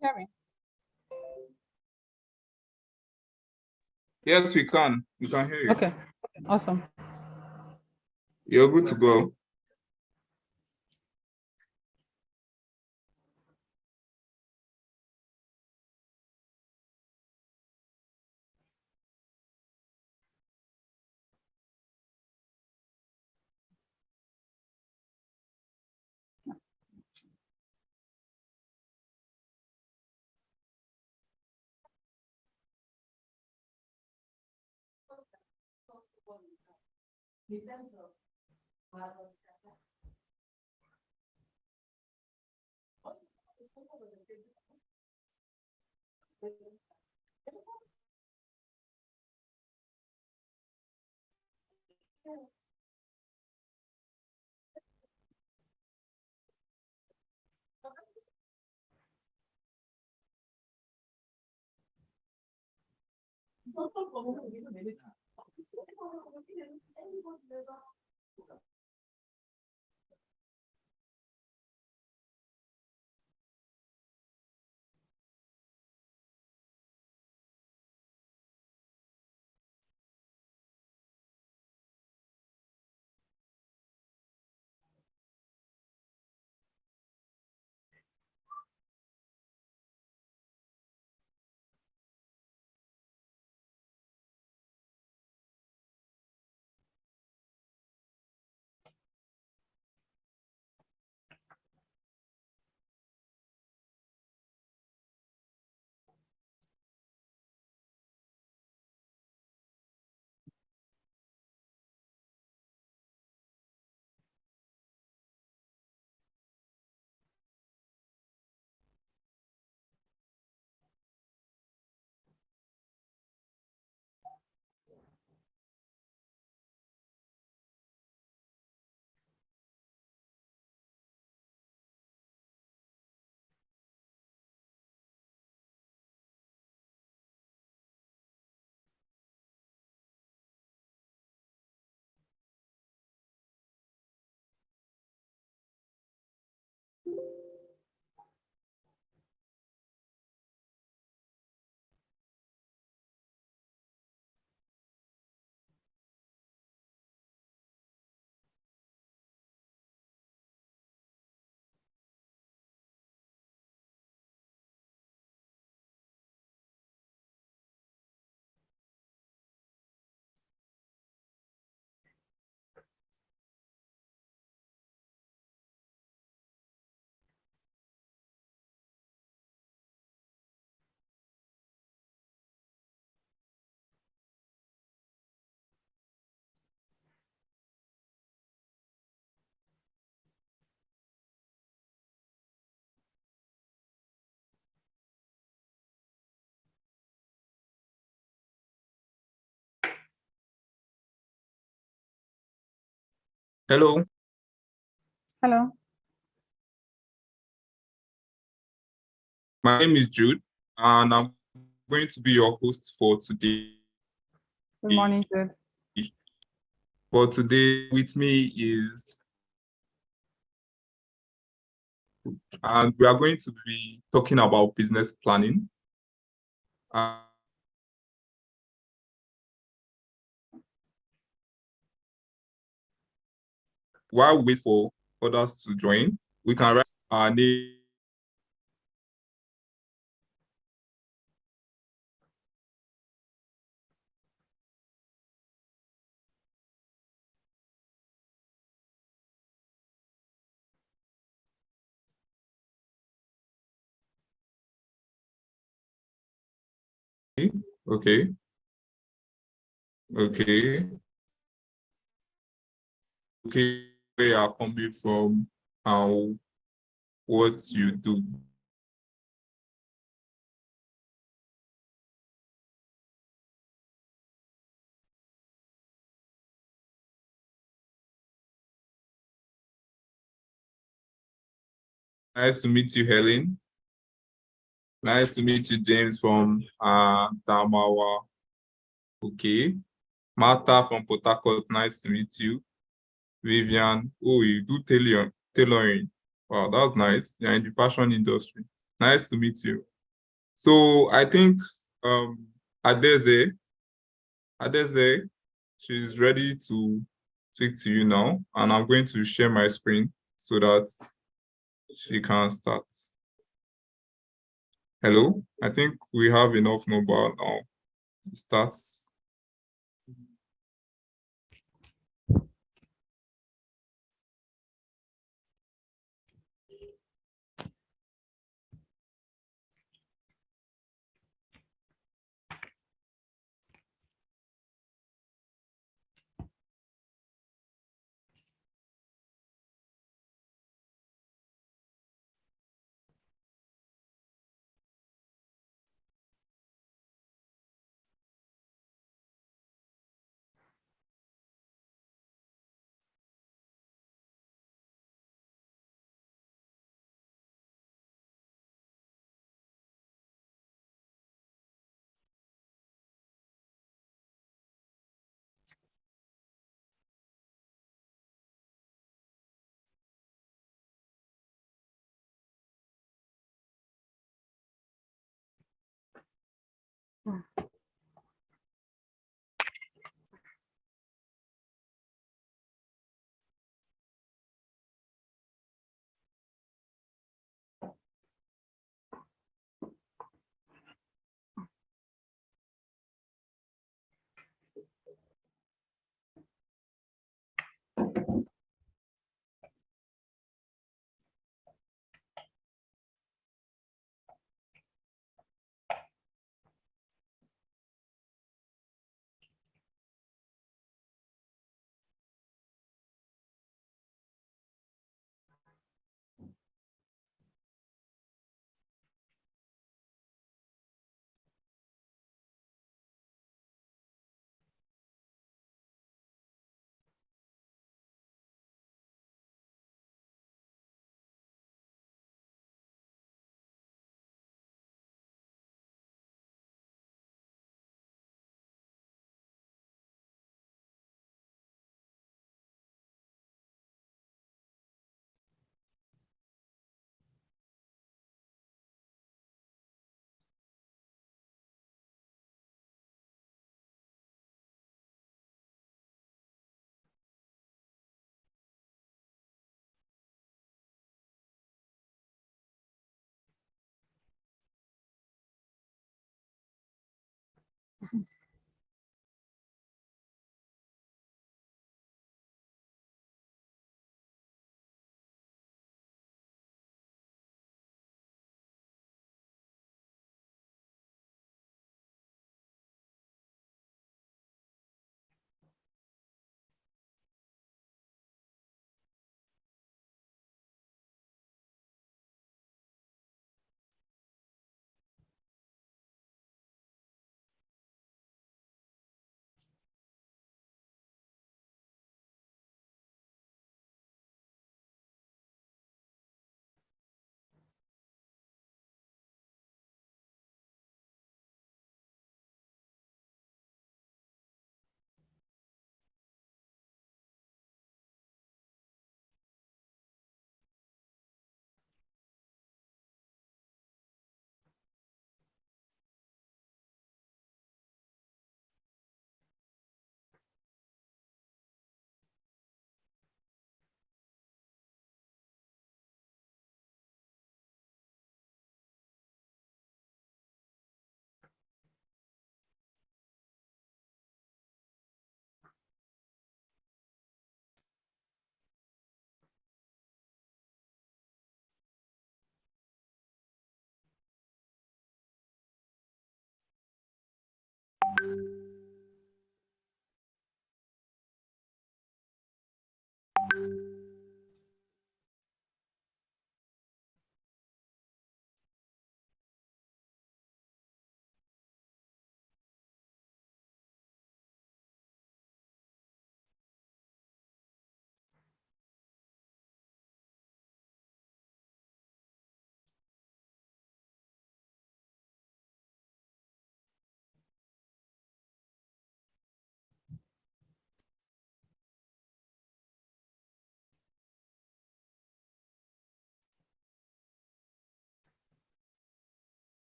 Hear me? Yes, we can. We can hear you. Okay, awesome. You're good to go. Hello. Hello. My name is Jude, and I'm going to be your host for today. Good morning, Jude. For today, with me is, and we are going to be talking about business planning. While we wait for others to join, we can write our name. Okay. Okay. okay, where you are coming from and what you do. Nice to meet you, Helen. Nice to meet you, James from Damawa. Okay. Martha from Port Harcourt. Nice to meet you. Vivian. Oh, you do tailoring. Wow, that's nice. You're in the fashion industry. Nice to meet you. So I think Adeze, Adeze, she's ready to speak to you now, and I'm going to share my screen so that she can start. Hello, I think we have enough number now to start.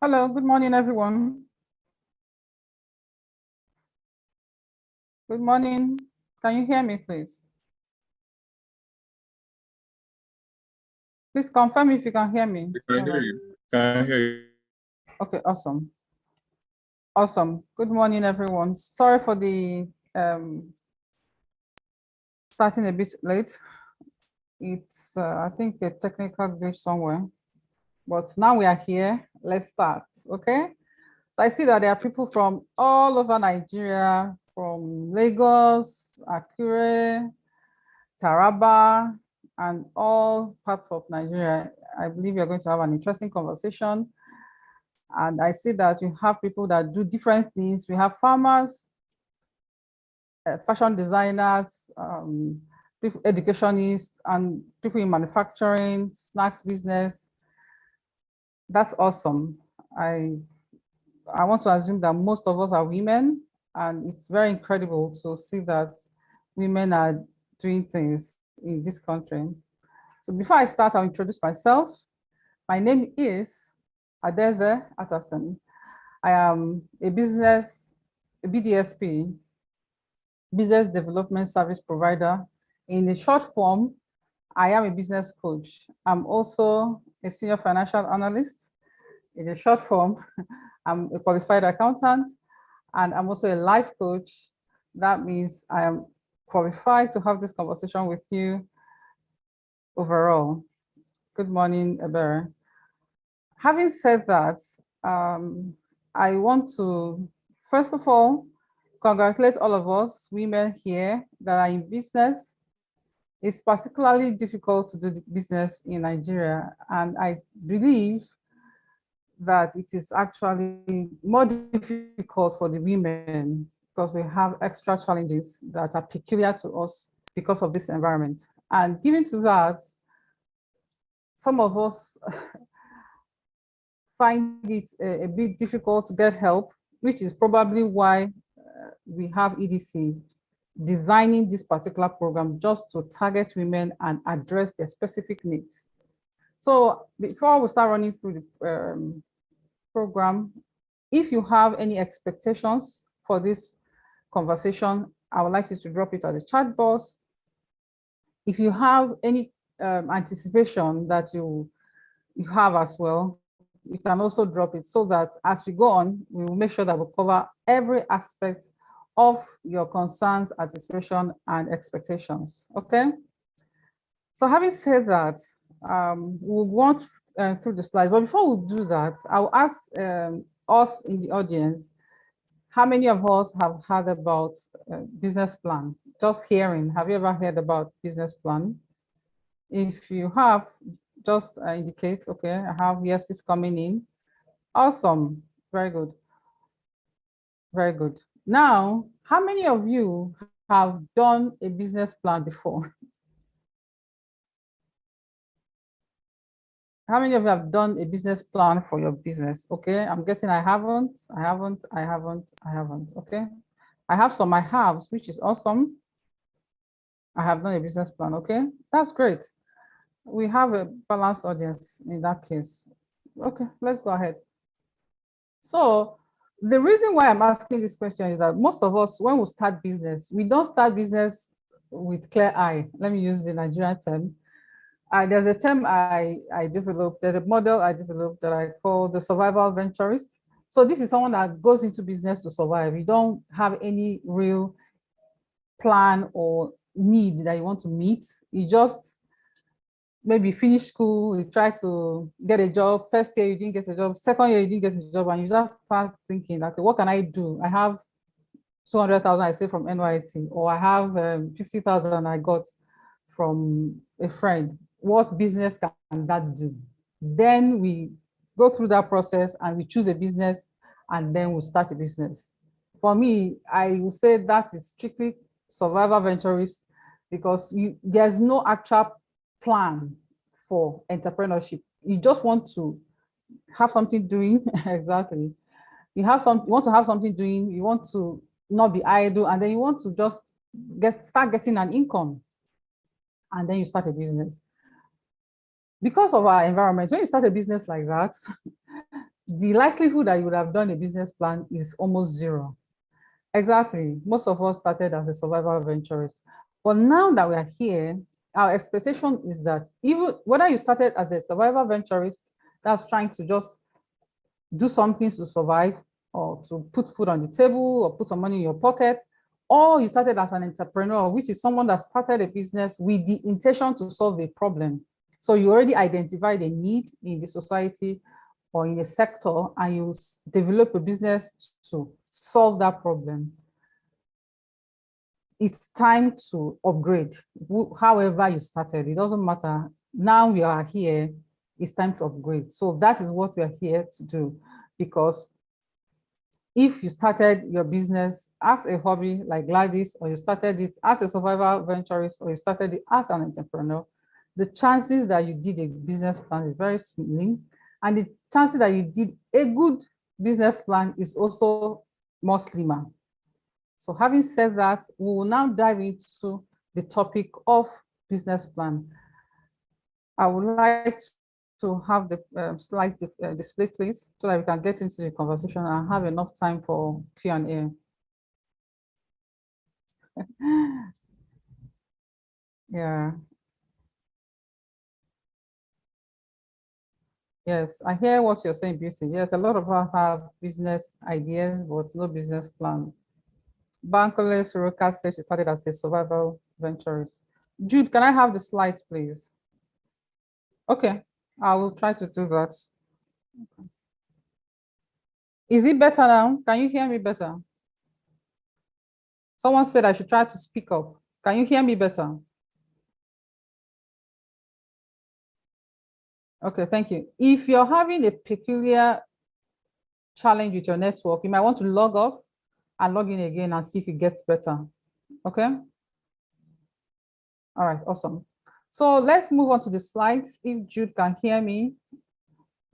Hello, good morning, everyone. Good morning. Can you hear me, please? Please confirm if you can hear me. We can hear you. Can hear you. Okay, awesome. Awesome. Good morning, everyone. Sorry for the starting a bit late. It's, I think, a technical glitch somewhere. But now we are here. Let's start, okay? So I see that there are people from all over Nigeria, from Lagos, Akure, Taraba, and all parts of Nigeria. I believe you're going to have an interesting conversation. And I see that you have people that do different things. We have farmers, fashion designers, people, educationists, and people in manufacturing, snacks business. That's awesome. I want to assume that most of us are women, and it's very incredible to see that women are doing things in this country. So before I start, I'll introduce myself. My name is Adeze Atasen. I am a BDSP, Business Development Service Provider. In the short form, I am a business coach. I'm also a senior financial analyst. In the short form, I'm a qualified accountant, and I'm also a life coach. That means I am qualified to have this conversation with you overall. Good morning, Ebere. Having said that, I want to, first of all, congratulate all of us women here that are in business. It's particularly difficult to do business in Nigeria, and I believe that it is actually more difficult for the women because we have extra challenges that are peculiar to us because of this environment. And given to that, some of us find it a bit difficult to get help, which is probably why we have EDC designing this particular program just to target women and address their specific needs. So before we start running through the program, if you have any expectations for this conversation, I would like you to drop it at the chat box. If you have any anticipation that you have as well, you can also drop it so that as we go on, we will make sure that we cover every aspect of your concerns, anticipation, and expectations, okay? So having said that, we'll go through the slides, but before we do that, I'll ask us in the audience, how many of us have heard about business plan? Just hearing, have you ever heard about business plan? If you have, just indicate, okay, I have yeses coming in. Awesome, very good. Very good. Now, how many of you have done a business plan before? How many of you have done a business plan for your business? Okay, I'm getting I haven't. Okay, I have some I have, which is awesome. I have done a business plan. Okay, that's great. We have a balanced audience in that case. Okay, let's go ahead. So the reason why I'm asking this question is that most of us, when we start business, we don't start business with clear eye. Let me use the Nigerian term. There's a term I developed, there's a model I developed that I call the survival venturist. So this is someone that goes into business to survive. You don't have any real plan or need that you want to meet. You just maybe finish school, you try to get a job. First year, you didn't get a job. Second year, you didn't get a job. And you just start thinking, okay, what can I do? I have 200,000 I saved from NYT, or I have 50,000 I got from a friend. What business can that do? Then we go through that process and we choose a business and then we start a business. For me, I would say that is strictly survival venturist because there's no actual plan for entrepreneurship. You just want to have something doing. Exactly. You want to have something doing, you want to not be idle, and then you want to just start getting an income. And then you start a business. Because of our environment, when you start a business like that, the likelihood that you would have done a business plan is almost zero. Exactly. Most of us started as a survival venturist. But now that we are here, our expectation is that even whether you started as a survival venturist that's trying to just do something to survive or to put food on the table or put some money in your pocket, or you started as an entrepreneur, which is someone that started a business with the intention to solve a problem. So you already identified a need in the society or in a sector, and you develop a business to solve that problem. It's time to upgrade. However you started, it doesn't matter. Now we are here, it's time to upgrade. So that is what we are here to do, because if you started your business as a hobby like Gladys, or you started it as a survival venturist, or you started it as an entrepreneur, the chances that you did a business plan is very slim. And the chances that you did a good business plan is also more slimmer. So having said that, we will now dive into the topic of business plan. I would like to have the slide display, please, so that we can get into the conversation and have enough time for Q&A. Yeah. Yes, I hear what you're saying, Beauty. Yes, a lot of us have business ideas, but no business plan. Bankole Soroka says she started as a survival venturist. Jude, can I have the slides, please? Okay, I will try to do that. Is it better now? Can you hear me better? Someone said I should try to speak up. Can you hear me better? Okay, thank you. If you're having a peculiar challenge with your network, you might want to log off and log in again and see if it gets better. Okay. All right, awesome. So let's move on to the slides. If Jude can hear me.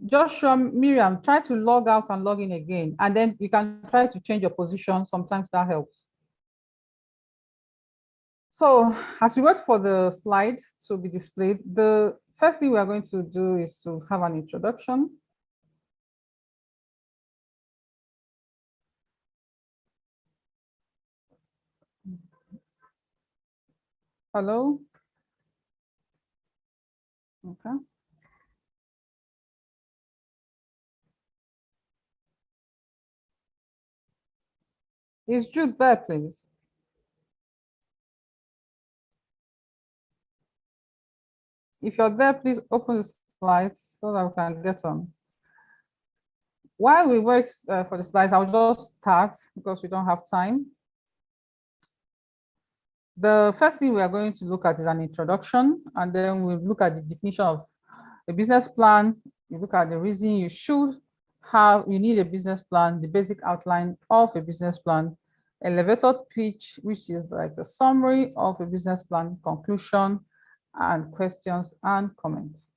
Joshua, Miriam, try to log out and log in again, and then you can try to change your position. Sometimes that helps. So as we wait for the slide to be displayed, the first thing we are going to do is to have an introduction. Hello. Okay. Is Jude there, please? If you're there, please open the slides so that we can get on. While we wait for the slides, I'll just start because we don't have time. The first thing we are going to look at is an introduction, and then we'll look at the definition of a business plan. You look at the reason you should have, you need a business plan, the basic outline of a business plan, elevator pitch, which is like the summary of a business plan, conclusion, and questions and comments.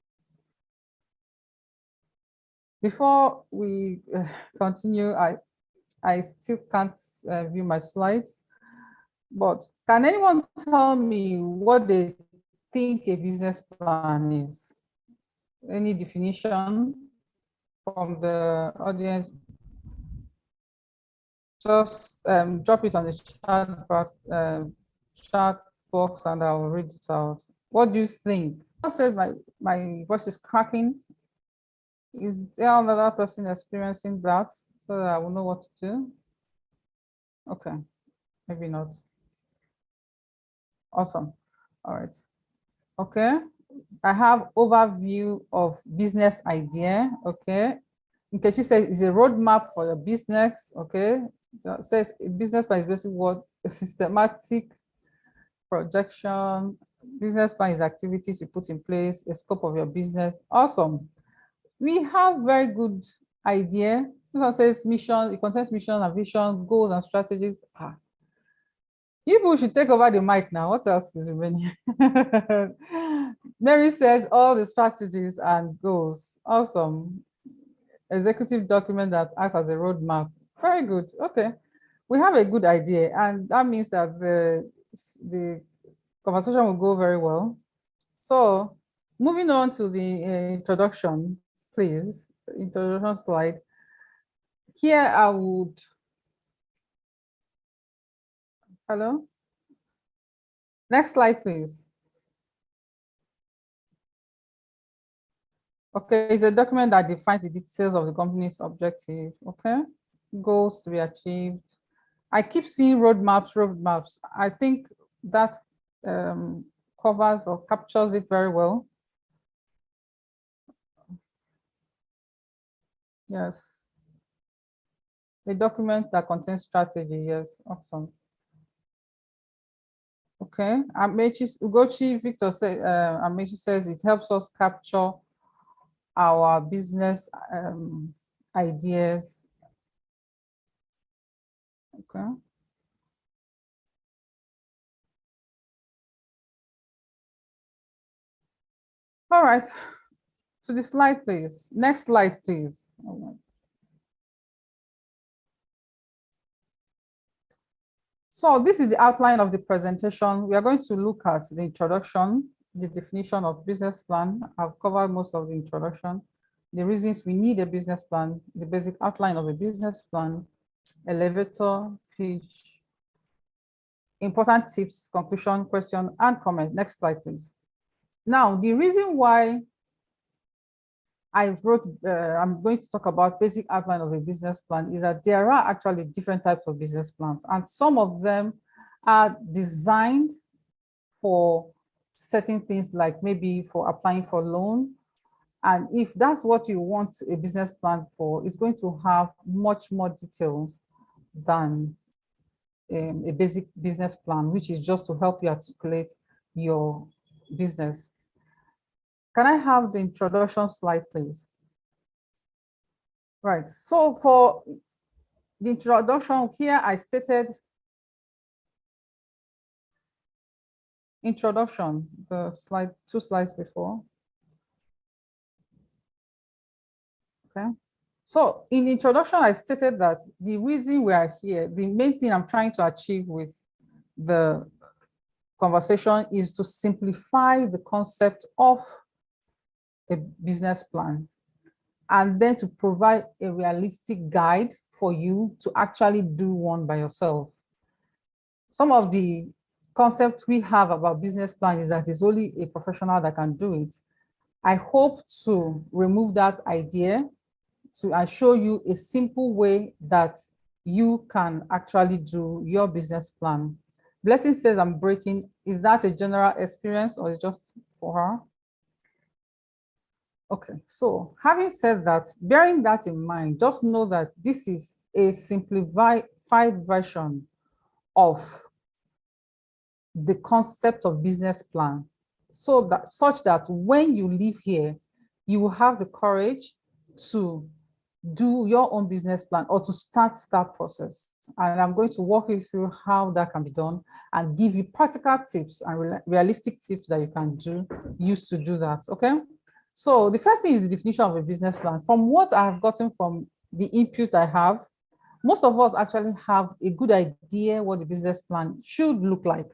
Before we continue, I still can't view my slides, but can anyone tell me what they think a business plan is? Any definition from the audience? Just drop it on the chat box and I'll read it out. What do you think? I said my voice is cracking. Is there another person experiencing that so that I will know what to do? Okay, maybe not. Awesome. All right. Okay. I have overview of business idea. Okay. Nkechi says it's a roadmap for your business. Okay. So it says a business plan is basically what a systematic projection. Business plan is activities you put in place, a scope of your business. Awesome. We have very good idea. It says mission, it contains mission and vision, goals and strategies. People should take over the mic now. What else is remaining? Mary says all the strategies and goals. Awesome. Executive document that acts as a roadmap. Very good. Okay. We have a good idea, and that means that the conversation will go very well. So moving on to the introduction, please. Introduction slide. Here I would, hello? Next slide, please. Okay, it's a document that defines the details of the company's objective, okay? Goals to be achieved. I keep seeing roadmaps. I think that covers or captures it very well. Yes. A document that contains strategy, yes, awesome. Okay, Ugochi Victor says, Amechi says it helps us capture our business ideas. Okay. All right. To the slide, please. Next slide, please. So this is the outline of the presentation. We are going to look at the introduction, the definition of business plan. I've covered most of the introduction, the reasons we need a business plan, the basic outline of a business plan, elevator pitch, important tips, conclusion, question, and comment. Next slide, please. Now, the reason why I'm going to talk about basic outline of a business plan is that there are actually different types of business plans, and some of them are designed for certain things, like maybe for applying for loan. And if that's what you want a business plan for, it's going to have much more details than a basic business plan, which is just to help you articulate your business. Can I have the introduction slide, please? Right, so for the introduction here, I stated introduction, the slide, 2 slides before. Okay, so in the introduction, I stated that the reason we are here, the main thing I'm trying to achieve with the conversation is to simplify the concept of a business plan, and then to provide a realistic guide for you to actually do one by yourself. Some of the concepts we have about business plan is that it's only a professional that can do it. I hope to remove that idea and show you a simple way that you can actually do your business plan. Blessing says I'm breaking. Is that a general experience or just for her? Okay, so having said that, bearing that in mind, just know that this is a simplified version of the concept of business plan, so that such that when you leave here, you will have the courage to do your own business plan or to start that process. And I'm going to walk you through how that can be done and give you practical tips and realistic tips that you can use to do that. Okay. So the first thing is the definition of a business plan. From what I have gotten from the inputs I have, most of us actually have a good idea what the business plan should look like.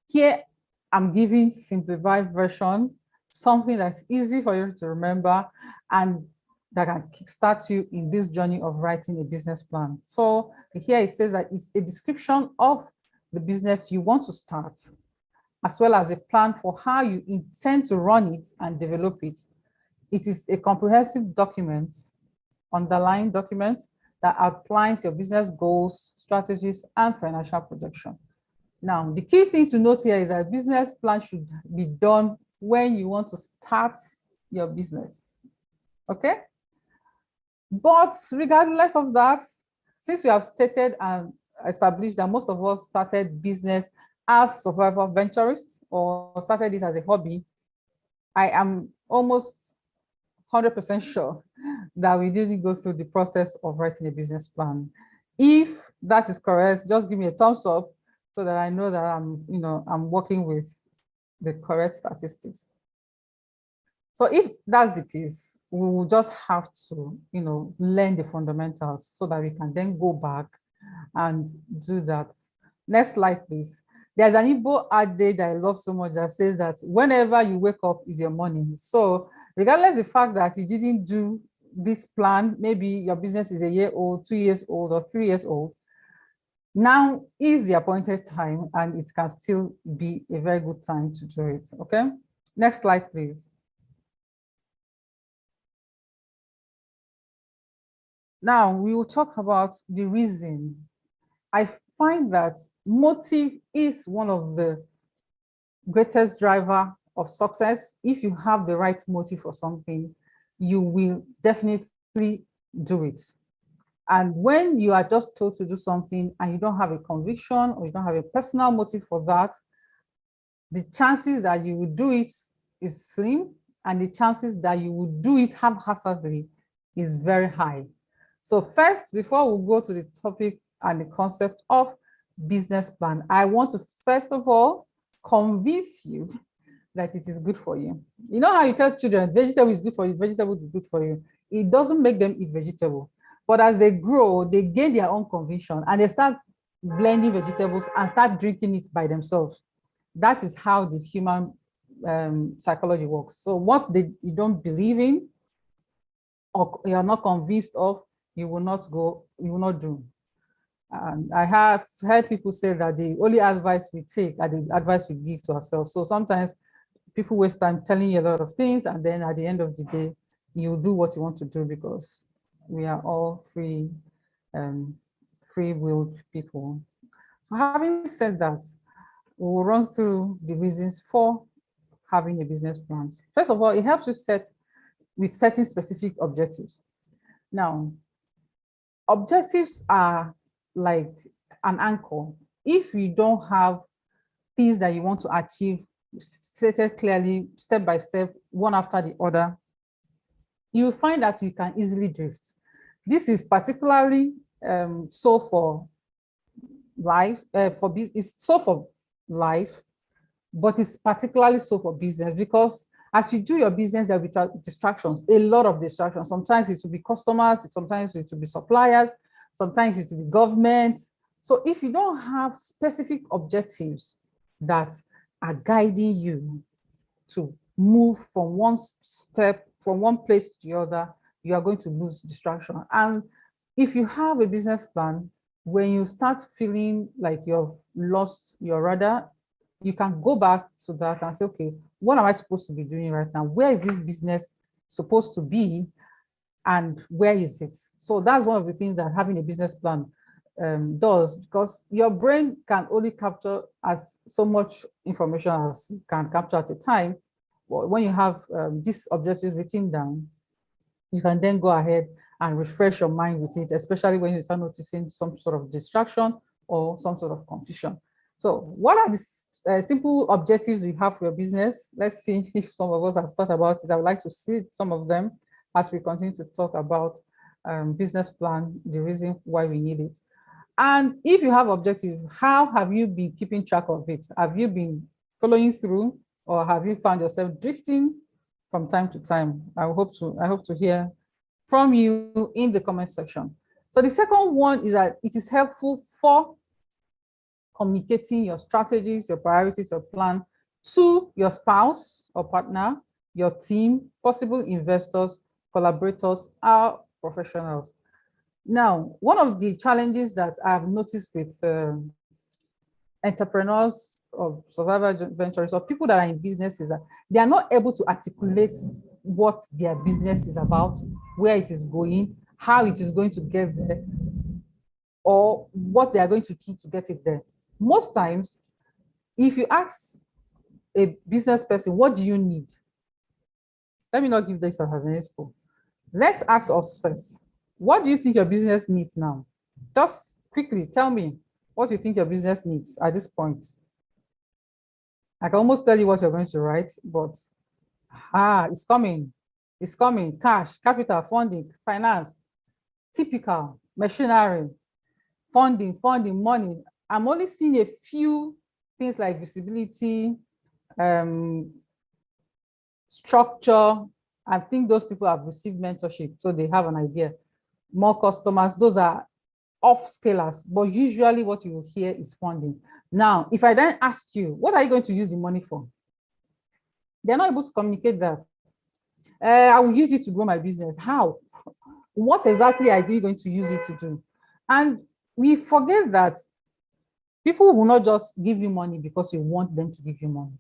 Here, I'm giving simplified version, something that's easy for you to remember and that can kickstart you in this journey of writing a business plan. So here it says that it's a description of the business you want to start, as well as a plan for how you intend to run it and develop it. It is a comprehensive document, underlying document, that outlines your business goals, strategies, and financial projection. Now, the key thing to note here is that business plan should be done when you want to start your business, okay? But regardless of that, since we have stated and established that most of us started business as survival venturists or started it as a hobby, I am almost 100% sure that we didn't go through the process of writing a business plan. If that is correct, just give me a thumbs up so that I know that I'm working with the correct statistics. So if that's the case, we will just have to, learn the fundamentals so that we can then go back and do that. Next slide, please. There's an Igbo adage I love so much that says that whenever you wake up is your morning. So regardless of the fact that you didn't do this plan, maybe your business is a year old, 2 years old, or 3 years old, now is the appointed time, and it can still be a very good time to do it. Okay, next slide, please. Now we will talk about the reason. I find that motive is one of the greatest driver of success. If you have the right motive for something, you will definitely do it. And when you are just told to do something and you don't have a conviction or you don't have a personal motive for that, the chances that you will do it is slim, and the chances that you will do it haphazardly is very high. So first, before we go to the topic and the concept of business plan, I want to first of all convince you that it is good for you. You know how you tell children vegetable is good for you, vegetable is good for you. It doesn't make them eat vegetable. But as they grow, they gain their own conviction and they start blending vegetables and start drinking it by themselves. That is how the human psychology works. So what you don't believe in or you're not convinced of, you will not do. And I have heard people say that the only advice we take are the advice we give to ourselves. So sometimes people waste time telling you a lot of things, and then at the end of the day, you do what you want to do because we are all free-willed people. So having said that, we'll run through the reasons for having a business plan. First of all, it helps you with setting specific objectives. Now, objectives are like an anchor. If you don't have things that you want to achieve stated clearly, step by step, one after the other, you will find that you can easily drift. This is particularly so for life, it's so for life, but it's particularly so for business, because as you do your business, there will be distractions, a lot of distractions. Sometimes it will be customers, sometimes it will be suppliers, sometimes it will be government. So if you don't have specific objectives that are guiding you to move from one place to the other, you are going to lose distraction. And if you have a business plan, when you start feeling like you've lost your radar, you can go back to that and say, okay, what am I supposed to be doing right now? Where is this business supposed to be? And where is it? So that's one of the things that having a business plan does, because your brain can only capture as so much information as it can capture at a time. But when you have these objectives written down, you can then go ahead and refresh your mind with it, especially when you start noticing some sort of distraction or some sort of confusion. So what are the simple objectives you have for your business? Let's see if some of us have thought about it. I would like to see some of them as we continue to talk about business plan, the reason why we need it. And if you have objectives, how have you been keeping track of it? Have you been following through, or have you found yourself drifting from time to time? I hope to hear from you in the comment section. So the second one is that it is helpful for communicating your strategies, your priorities, your plan to your spouse or partner, your team, possible investors, collaborators, or professionals. Now, one of the challenges that I've noticed with entrepreneurs or survival ventures or people that are in business is that they are not able to articulate what their business is about, where it is going, how it is going to get there, or what they are going to do to get it there. Most times, if you ask a business person, what do you need? Let me not give this as an example. Let's ask us first. What do you think your business needs now? Just quickly tell me what you think your business needs at this point. I can almost tell you what you're going to write, but it's coming. It's coming. Cash, capital, funding, finance, typical, machinery, funding, money. I'm only seeing a few things like visibility, structure. I think those people have received mentorship, so they have an idea. More customers, those are off scalers, but usually what you will hear is funding. Now, if I then ask you, what are you going to use the money for? They're not able to communicate that. I will use it to grow my business. How? What exactly are you going to use it to do? And we forget that people will not just give you money because you want them to give you money.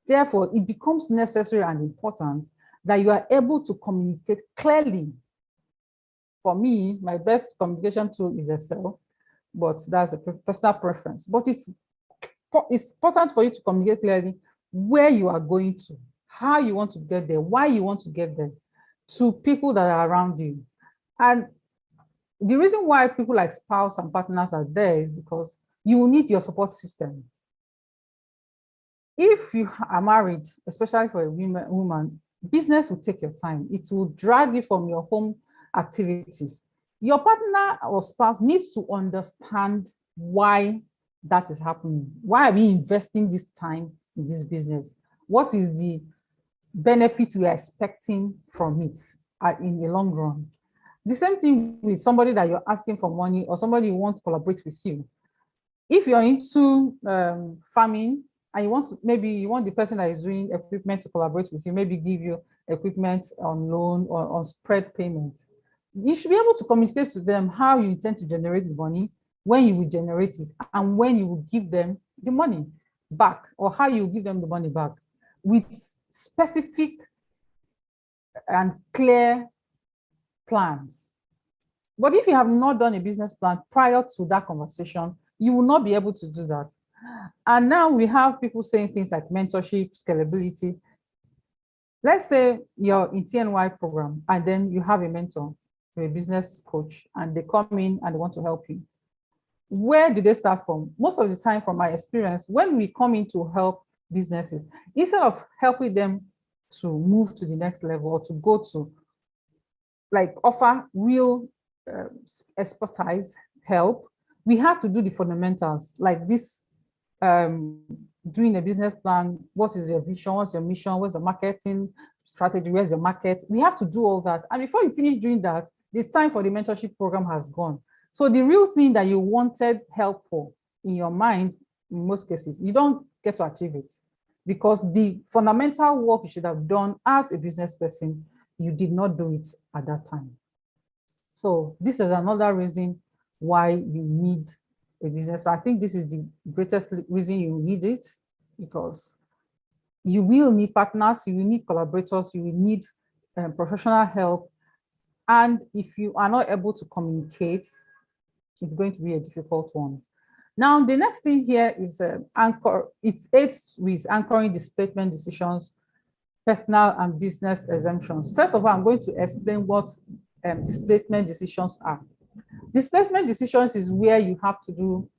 Therefore, it becomes necessary and important that you are able to communicate clearly. For me, my best communication tool is Excel, but that's a personal preference. But it's important for you to communicate clearly where you are going to, how you want to get there, why you want to get there, to people that are around you. And the reason why people like spouse and partners are there is because you will need your support system. If you are married, especially for a woman, business will take your time. It will drag you from your home activities. Your partner or spouse needs to understand why that is happening. Why are we investing this time in this business? What is the benefit we are expecting from it in the long run? The same thing with somebody that you're asking for money or somebody who wants to collaborate with you. If you're into farming and you want to, maybe you want the person that is doing equipment to collaborate with you, maybe give you equipment on loan or on spread payment. You should be able to communicate to them how you intend to generate the money, when you will generate it, and when you will give them the money back, or how you give them the money back, with specific and clear plans. But if you have not done a business plan prior to that conversation, you will not be able to do that. And now we have people saying things like mentorship, scalability. Let's say you're in TNY program and then you have a mentor, a business coach, and they come in and they want to help you. Where do they start from? Most of the time, from my experience, when we come in to help businesses, instead of helping them to move to the next level or to go to like offer real expertise help, we have to do the fundamentals like this. Doing a business plan, what is your vision, what's your mission, what's the marketing strategy, where's the market? We have to do all that. And before you finish doing that, the time for the mentorship program has gone. So the real thing that you wanted help for in your mind, in most cases, you don't get to achieve it because the fundamental work you should have done as a business person, you did not do it at that time. So this is another reason why you need a business. I think this is the greatest reason you need it, because you will need partners, you will need collaborators, you will need professional help. And if you are not able to communicate, it's going to be a difficult one. Now, the next thing here is anchor. It aids with anchoring displacement decisions, personal and business exemptions. First of all, I'm going to explain what displacement decisions are. Displacement decisions is where you have to do,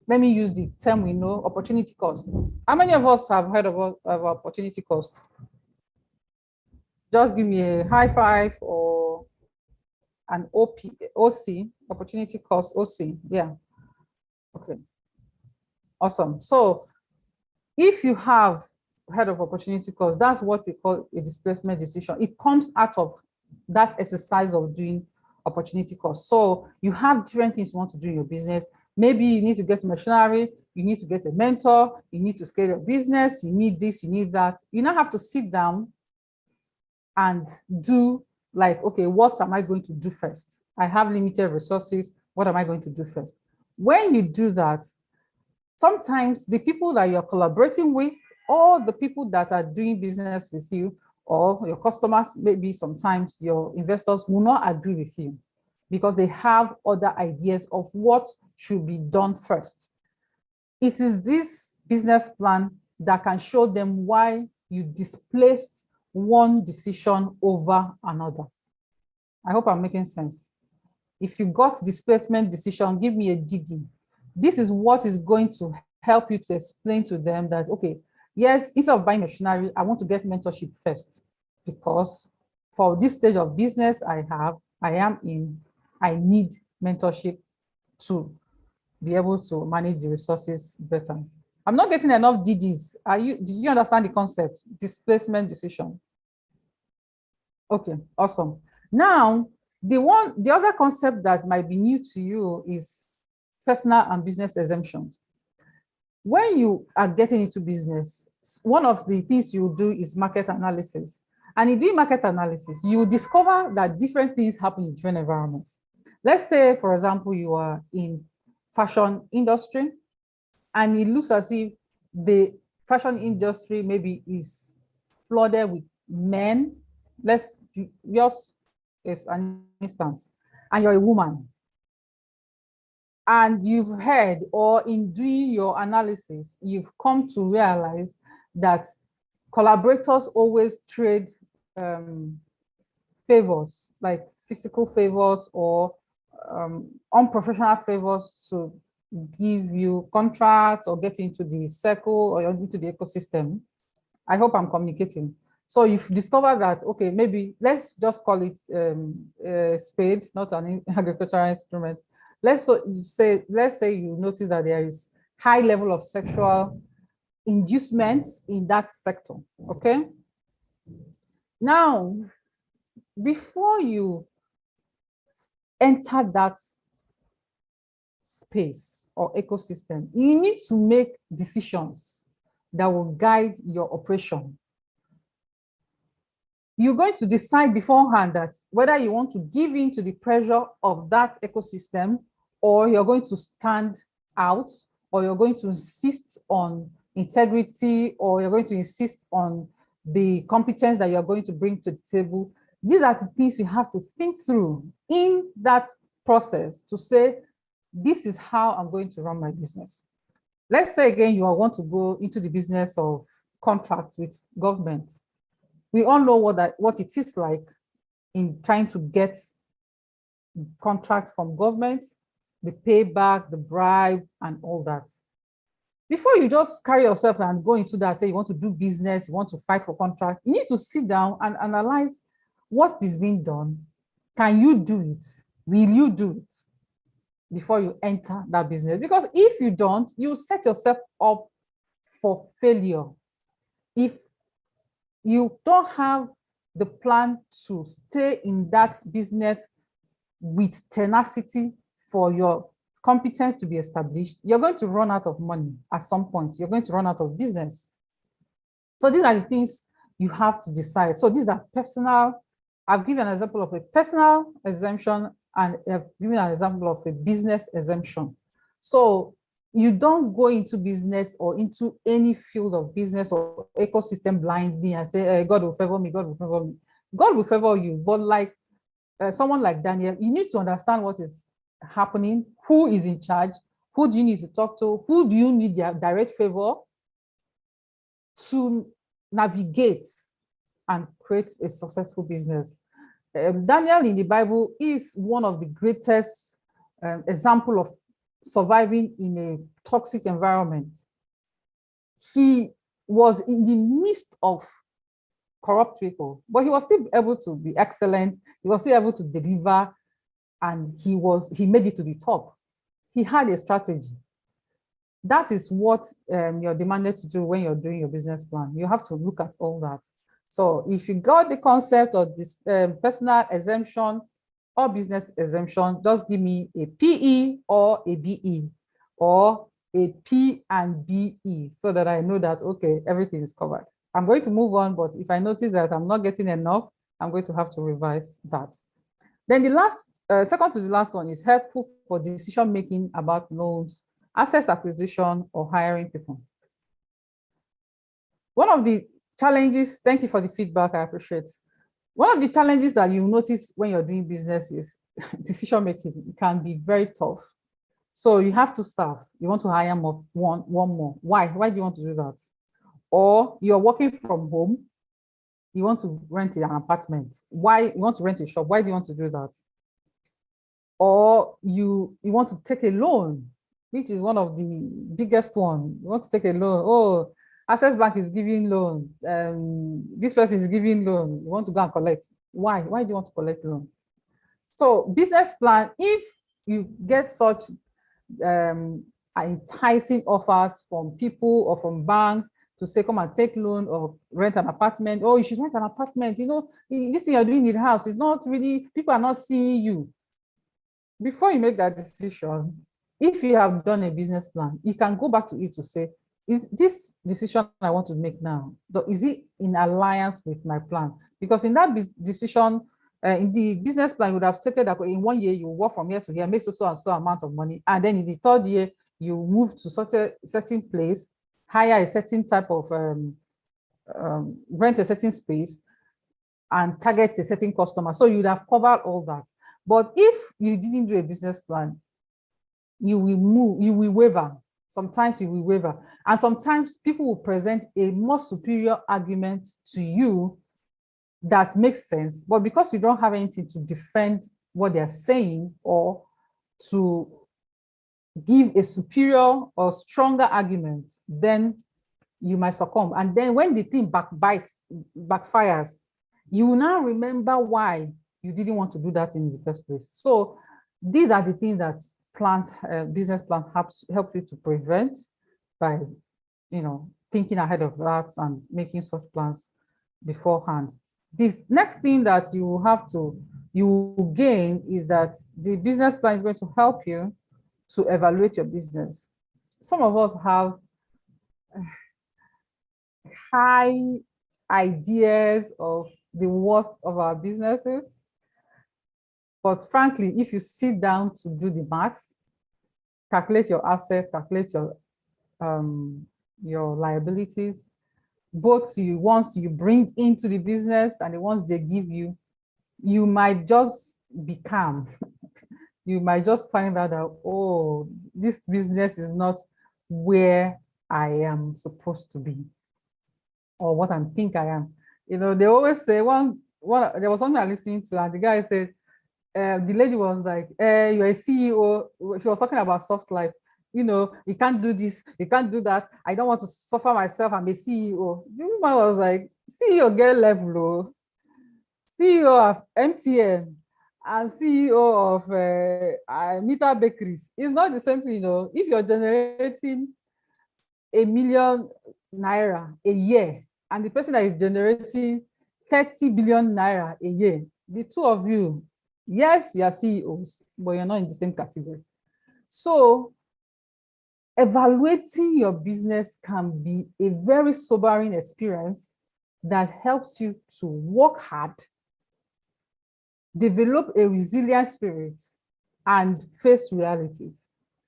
let me use the term we know, opportunity cost. How many of us have heard of opportunity cost? Just give me a high five or an OC, opportunity cost, OC, yeah. Okay, awesome. So if you have heard of opportunity cost, that's what we call a displacement decision. It comes out of that exercise of doing opportunity cost. So you have different things you want to do in your business. Maybe you need to get machinery, you need to get a mentor, you need to scale your business, you need this, you need that. You now have to sit down and do like, okay, what am I going to do first? I have limited resources. What am I going to do first? When you do that, sometimes the people that you're collaborating with or the people that are doing business with you or your customers, maybe sometimes your investors will not agree with you because they have other ideas of what should be done first. It is this business plan that can show them why you displaced one decision over another. I hope I'm making sense. If you got displacement decision, give me a DD. This is what is going to help you to explain to them that, okay, yes, instead of buying machinery, I want to get mentorship first, because for this stage of business I am in, I need mentorship to be able to manage the resources better. I'm not getting enough DDs. Did you understand the concept? Displacement decision. Okay, awesome. Now, the other concept that might be new to you is personal and business exemptions. When you are getting into business, one of the things you do is market analysis. And in doing market analysis, you discover that different things happen in different environments. Let's say, for example, you are in fashion industry, and it looks as if the fashion industry maybe is flooded with men. Let's just as an instance, and you're a woman, and you've heard, or in doing your analysis, you've come to realize that collaborators always trade favors, like physical favors or unprofessional favors, to give you contracts or get into the circle or into the ecosystem. I hope I'm communicating. So you've discovered that, okay, maybe let's just call it a spade, not an agricultural instrument. Let's say you notice that there is high level of sexual inducement in that sector, okay? Now, before you enter that space or ecosystem, you need to make decisions that will guide your operation. You're going to decide beforehand that whether you want to give in to the pressure of that ecosystem, or you're going to stand out, or you're going to insist on integrity, or you're going to insist on the competence that you're going to bring to the table. These are the things you have to think through in that process to say, this is how I'm going to run my business. Let's say again, you want to go into the business of contracts with government. We all know what it is like in trying to get contracts from government, the payback, the bribe, and all that. Before you just carry yourself and go into that, say you want to do business, you want to fight for contract, you need to sit down and analyze what is being done. Can you do it? Will you do it before you enter that business? Because if you don't, you set yourself up for failure. If you don't have the plan to stay in that business with tenacity for your competence to be established, you're going to run out of money at some point. You're going to run out of business. So these are the things you have to decide. So these are personal. I've given an example of a personal exemption, and I've given an example of a business exemption. So you don't go into business or into any field of business or ecosystem blindly and say, God will favor me, God will favor me. God will favor you, but like someone like Daniel, you need to understand what is happening, who is in charge, who do you need to talk to, who do you need their direct favor to navigate and create a successful business. Daniel in the Bible is one of the greatest example of surviving in a toxic environment. He was in the midst of corrupt people, but he was still able to be excellent. He was still able to deliver, and he made it to the top. He had a strategy. That is what you're demanded to do when you're doing your business plan. You have to look at all that. So if you got the concept of this personal exemption or business exemption, just give me a PE or a BE or a P and BE so that I know that, okay, everything is covered. I'm going to move on, but if I notice that I'm not getting enough, I'm going to have to revise that. Then the last, second to the last one is helpful for decision-making about loans, asset acquisition, or hiring people. One of the challenges, thank you for the feedback, I appreciate. One of the challenges that you notice when you're doing business is decision-making. It can be very tough. So you have two staff. You want to hire one more. Why? Why do you want to do that? Or you're working from home. You want to rent an apartment. Why? You want to rent a shop. Why do you want to do that? Or you want to take a loan, which is one of the biggest one. You want to take a loan. Oh, Access Bank is giving loan. This person is giving loan. You want to go and collect. Why? Why do you want to collect loan? So business plan, if you get such enticing offers from people or from banks to say, come and take loan or rent an apartment. Oh, you should rent an apartment. You know, this thing you're doing in the house is not really, people are not seeing you. Before you make that decision, if you have done a business plan, you can go back to it to say, is this decision I want to make now, is it in alliance with my plan? Because in that decision, in the business plan, you would have stated that in 1 year, you work from here to here, make so and so amount of money. And then in the 3rd year, you move to such a certain place, hire a certain type of, rent a certain space, and target a certain customer. So you'd have covered all that. But if you didn't do a business plan, you will move, you will waver. Sometimes you will waver. And sometimes people will present a more superior argument to you that makes sense. But because you don't have anything to defend what they're saying or to give a superior or stronger argument, then you might succumb. And then when the thing backfires, you will now remember why you didn't want to do that in the first place. So these are the things that business plan help you to prevent by, thinking ahead of that and making such plans beforehand. This next thing that you will gain is that the business plan is going to help you to evaluate your business. Some of us have high ideas of the worth of our businesses. But frankly, if you sit down to do the math, calculate your assets, calculate your liabilities, both the ones you bring into the business and the ones they give you, you might just be calm. You might just find out that, oh, this business is not where I am supposed to be or what I think I am. They always say, there was something I listened to, and the guy said, the lady was like, you're a CEO. She was talking about soft life. You can't do this, you can't do that. I don't want to suffer myself. I'm a CEO. The woman was like, CEO get level, CEO of MTN and CEO of Mita Bakeries. It's not the same thing, If you're generating ₦1 million a year, and the person that is generating 30 billion naira a year, the two of you, yes, you are CEOs, but you're not in the same category. So evaluating your business can be a very sobering experience that helps you to work hard, develop a resilient spirit, and face realities.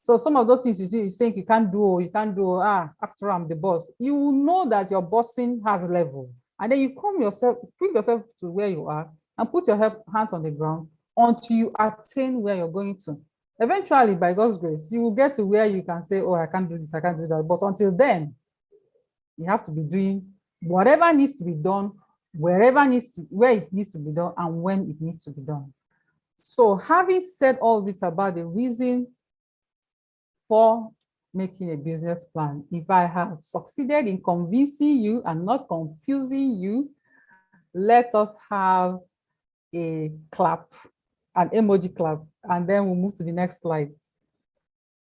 So some of those things you think you can't do, after I'm the boss, you will know that your bossing has level. And then you bring yourself to where you are and put your hands on the ground until you attain where you're going to. Eventually, by God's grace, you will get to where you can say, oh, I can't do this, I can't do that. But until then, you have to be doing whatever needs to be done, where it needs to be done, and when it needs to be done. So having said all this about the reason for making a business plan, if I have succeeded in convincing you and not confusing you, let us have a clap, an emoji clap, and then we'll move to the next slide.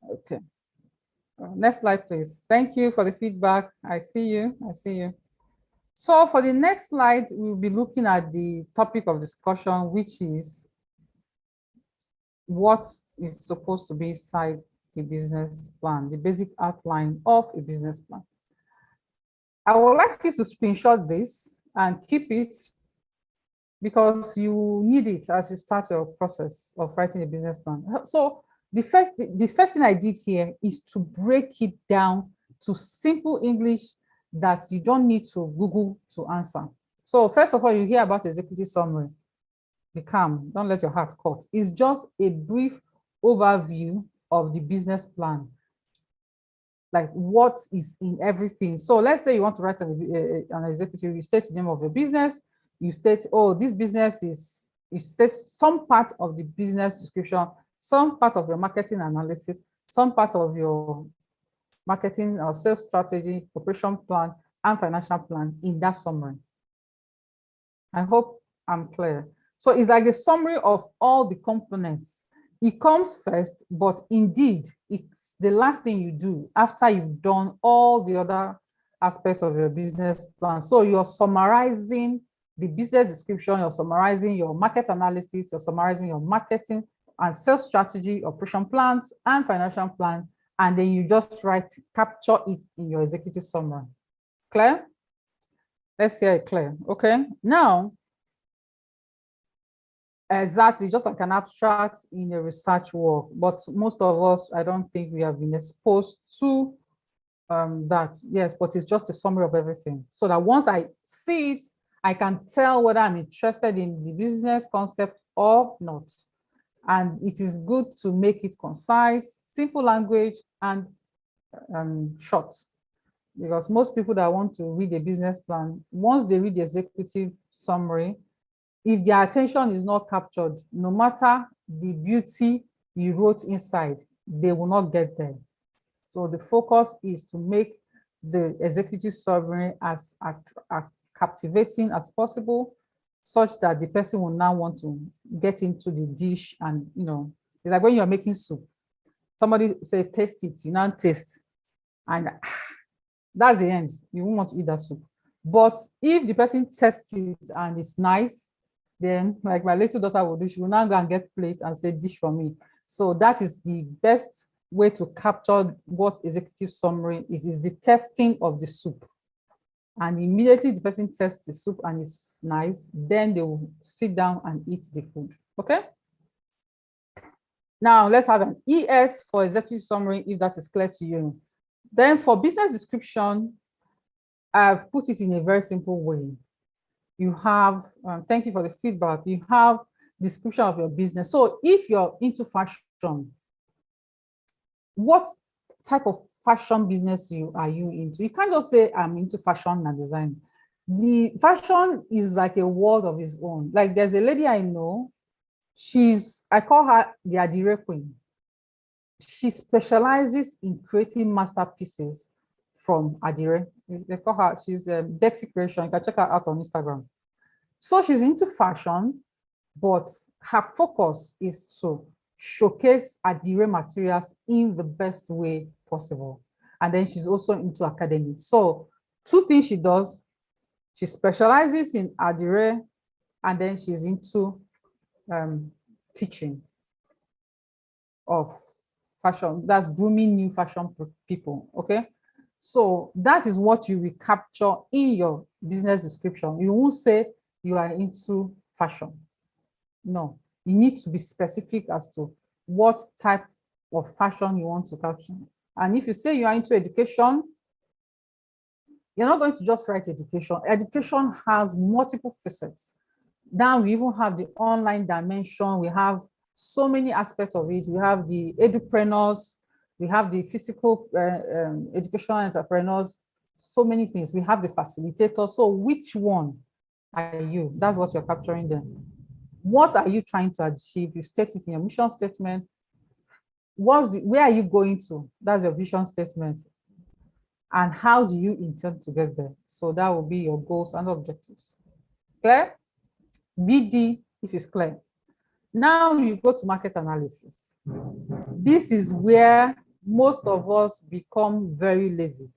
Okay. Next slide, please. Thank you for the feedback. I see you. So for the next slide, we'll be looking at the topic of discussion, which is what is supposed to be inside a business plan, the basic outline of a business plan. I would like you to screenshot this and keep it because you need it as you start your process of writing a business plan. So the first thing I did here is to break it down to simple English that you don't need to Google to answer. So first of all, you hear about executive summary. Be calm, don't let your heart cut. It's just a brief overview of the business plan, like what is in everything. So let's say you want to write an executive, you state the name of your business, you state, oh, this business is, it says some part of the business description, some part of your marketing analysis, some part of your marketing or sales strategy, operation plan, and financial plan in that summary. I hope I'm clear. So it's like a summary of all the components. It comes first, but indeed, it's the last thing you do after you've done all the other aspects of your business plan. So you're summarizing the business description, you're summarizing your market analysis, you're summarizing your marketing and sales strategy, operation plans, and financial plan, and then you just capture it in your executive summary. Clear? Let's hear it clear. Okay. Now, exactly, just like an abstract in a research work, but most of us, I don't think we have been exposed to that. Yes, but it's just a summary of everything, so that once I see it, I can tell whether I'm interested in the business concept or not. And it is good to make it concise, simple language, and short. Because most people that want to read a business plan, once they read the executive summary, if their attention is not captured, no matter the beauty you wrote inside, they will not get there. So the focus is to make the executive summary as captivating as possible, such that the person will now want to get into the dish. And it's like when you're making soup, somebody say taste it, you now taste, and that's the end. You won't want to eat that soup. But if the person tests it and it's nice, then like my little daughter will do, she will now go and get plate and say dish for me. So that is the best way to capture what executive summary is the testing of the soup. And immediately the person tests the soup and it's nice, then they will sit down and eat the food. Okay. Now let's have an ES for executive summary, if that is clear to you. Then for business description, I've put it in a very simple way. You have, thank you for the feedback, you have description of your business. So if you're into fashion, what type of fashion business are you into? You can't just say I'm into fashion and design. The fashion is like a world of its own. Like there's a lady I know, I call her the Adire Queen. She specializes in creating masterpieces from Adire. They call her, she's Dexy Creation. You can check her out on Instagram. So she's into fashion, but her focus is to showcase Adire materials in the best way possible. And then she's also into academics. So two things she does: she specializes in Adire, and then she's into teaching of fashion. That's grooming new fashion people. Okay, so that is what you will capture in your business description. You won't say you are into fashion. No, you need to be specific as to what type of fashion you want to capture. And if you say you are into education, you're not going to just write education. Education has multiple facets. Now we even have the online dimension. We have so many aspects of it. We have the edupreneurs, we have the physical educational entrepreneurs, so many things. We have the facilitator. So which one are you? That's what you're capturing there. What are you trying to achieve? You state it in your mission statement. Where are you going to? That's your vision statement. And how do you intend to get there? So that will be your goals and objectives. Clear? BD, if it's clear. Now you go to market analysis. This is where most of us become very lazy,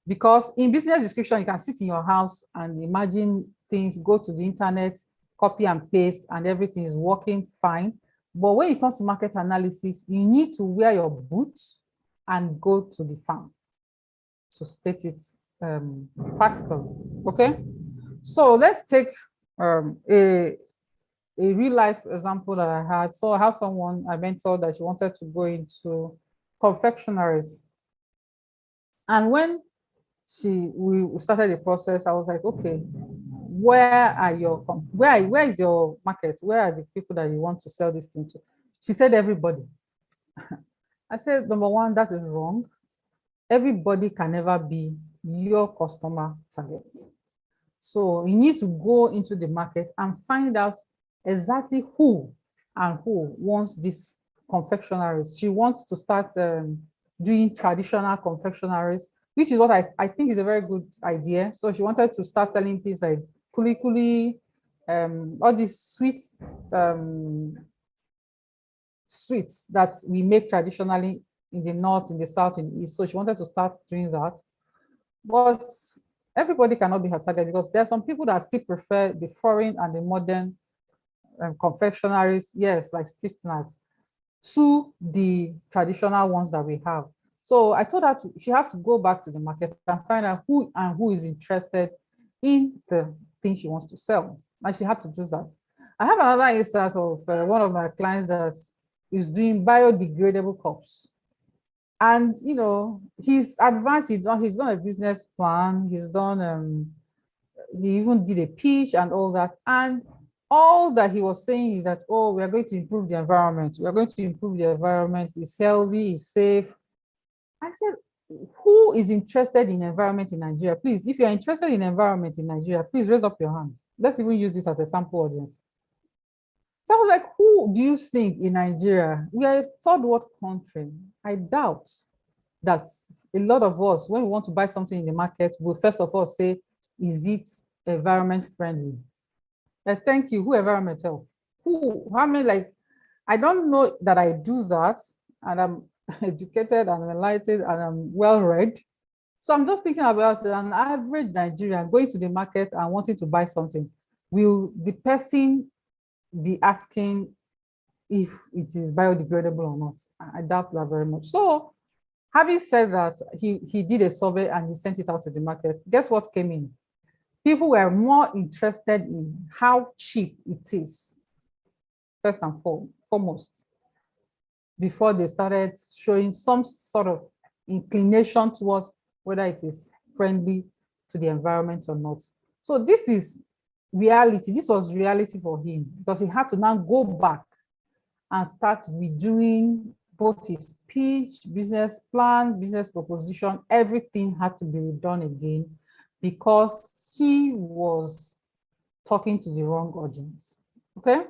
because in business description, you can sit in your house and imagine things, go to the internet, copy and paste, and everything is working fine. But when it comes to market analysis, you need to wear your boots and go to the farm to state it practically. Okay, so let's take a real life example that I had. So I have someone I mentored that she wanted to go into confectionaries, and when we started the process, I was like, okay, where is your market? Where are the people that you want to sell this thing to? She said everybody. I said, number one, that is wrong. Everybody can never be your customer target. So you need to go into the market and find out exactly who wants this confectionaries. She wants to start doing traditional confectionaries, which is what I think is a very good idea. So she wanted to start selling things like kuli kuli, all these sweets that we make traditionally in the north, in the south, in the east. So she wanted to start doing that. But everybody cannot be her target, because there are some people that still prefer the foreign and the modern confectionaries, yes, like street snacks, to the traditional ones that we have. So I told her she has to go back to the market and find out who is interested in the thing she wants to sell. And she had to do that. I have another instance of one of my clients that is doing biodegradable cups. And he's advanced, he's done a business plan, he even did a pitch and all that. And all that he was saying is that, oh, we are going to improve the environment. We are going to improve the environment. It's healthy, it's safe. I said, who is interested in environment in Nigeria? Please, if you're interested in environment in Nigeria, please raise up your hand. Let's even use this as a sample audience. So I was like, who do you think in Nigeria? We are a third world country. I doubt that a lot of us, when we want to buy something in the market, will first of all say, is it environment friendly? Thank you. Who environment help? How many, like, I don't know that I do that, and I'm educated and I'm enlightened and I'm well read. So I'm just thinking about an average Nigerian going to the market and wanting to buy something. Will the person be asking if it is biodegradable or not? I doubt that very much. So having said that, he did a survey and he sent it out to the market. Guess what came in? People were more interested in how cheap it is, first and foremost, before they started showing some sort of inclination towards whether it is friendly to the environment or not. So this is reality. This was reality for him because he had to now go back and start redoing both his pitch, business plan, business proposition. Everything had to be redone again because he was talking to the wrong audience. Okay,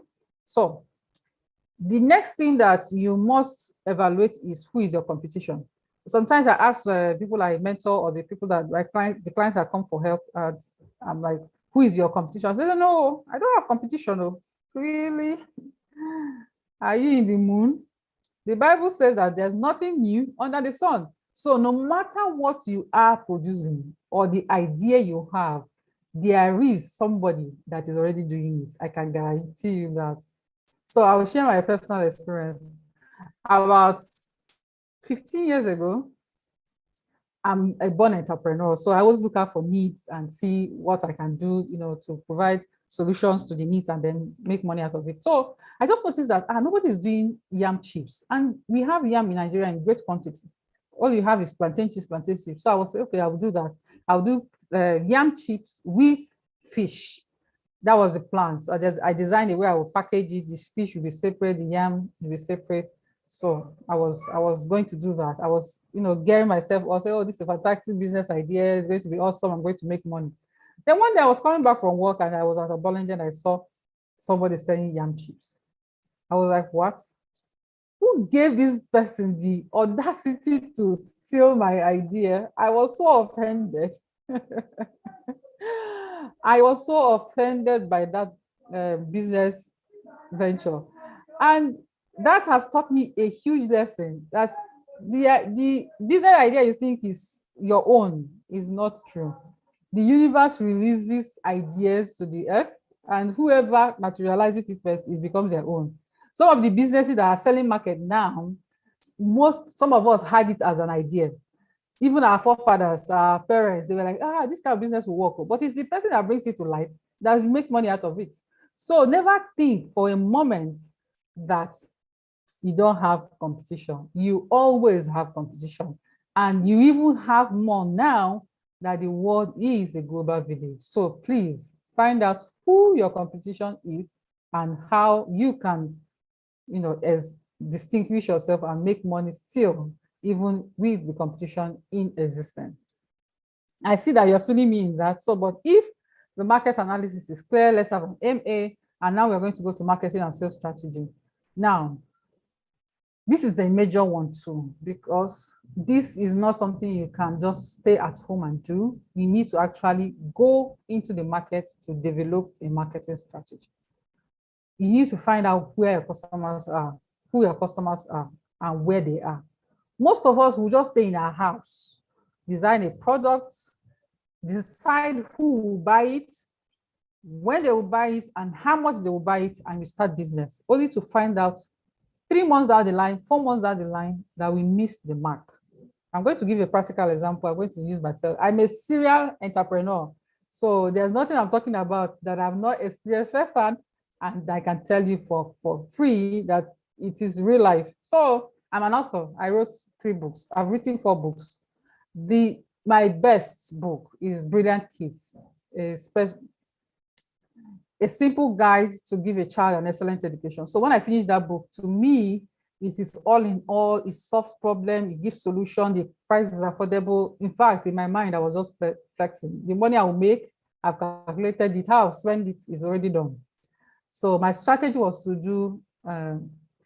so the next thing that you must evaluate is who is your competition. Sometimes I ask people I mentor or the people that the clients that come for help, I'm like, who is your competition? I say, no, I don't have competition. Oh. Really? Are you in the moon? The Bible says that there's nothing new under the sun. So no matter what you are producing or the idea you have, there is somebody that is already doing it. I can guarantee you that. So I will share my personal experience. About 15 years ago, I'm a born entrepreneur. So I always look out for needs and see what I can do, to provide solutions to the needs and then make money out of it. So I just noticed that nobody's doing yam chips. And we have yam in Nigeria in great quantity. All you have is plantain chips, plantain chips. So I was okay, I will do that. I'll do yam chips with fish. That was the plan. So I designed a way I will package it. The fish will be separate, the yam will be separate. So I was going to do that. I was, gearing myself. I was saying, oh, this is a fantastic business idea. It's going to be awesome. I'm going to make money. Then one day I was coming back from work and I was at a bowling and I saw somebody selling yam chips. I was like, what? Who gave this person the audacity to steal my idea? I was so offended. I was so offended by that business venture. And that has taught me a huge lesson that the business idea you think is your own is not true. The universe releases ideas to the earth, and whoever materializes it first, it becomes their own. Some of the businesses that are selling market now, some of us had it as an idea. Even our forefathers, our parents, they were like, this kind of business will work. But it's the person that brings it to light that makes money out of it. So never think for a moment that you don't have competition. You always have competition. And you even have more now that the world is a global village. So please find out who your competition is and how you can, distinguish yourself and make money still, even with the competition in existence. I see that you're feeling me in that. So, but if the market analysis is clear, let's have an MA, and now we're going to go to marketing and sales strategy. Now, this is a major one too, because this is not something you can just stay at home and do. You need to actually go into the market to develop a marketing strategy. You need to find out where your customers are, who your customers are, and where they are. Most of us will just stay in our house, design a product, decide who will buy it, when they will buy it, and how much they will buy it, and we start business, only to find out 3 months down the line, 4 months down the line, that we missed the mark. I'm going to give a practical example. I'm going to use myself. I'm a serial entrepreneur. So there's nothing I'm talking about that I've not experienced firsthand, and I can tell you for free that it is real life. So I'm an author. I wrote 3 books. I've written 4 books. My best book is Brilliant Kids, a simple guide to give a child an excellent education. So when I finished that book, to me, it is all in all, it solves problem, it gives solution, the price is affordable. In fact, in my mind, I was just flexing. The money I will make, I've calculated it, how I've spent it is already done. So my strategy was to do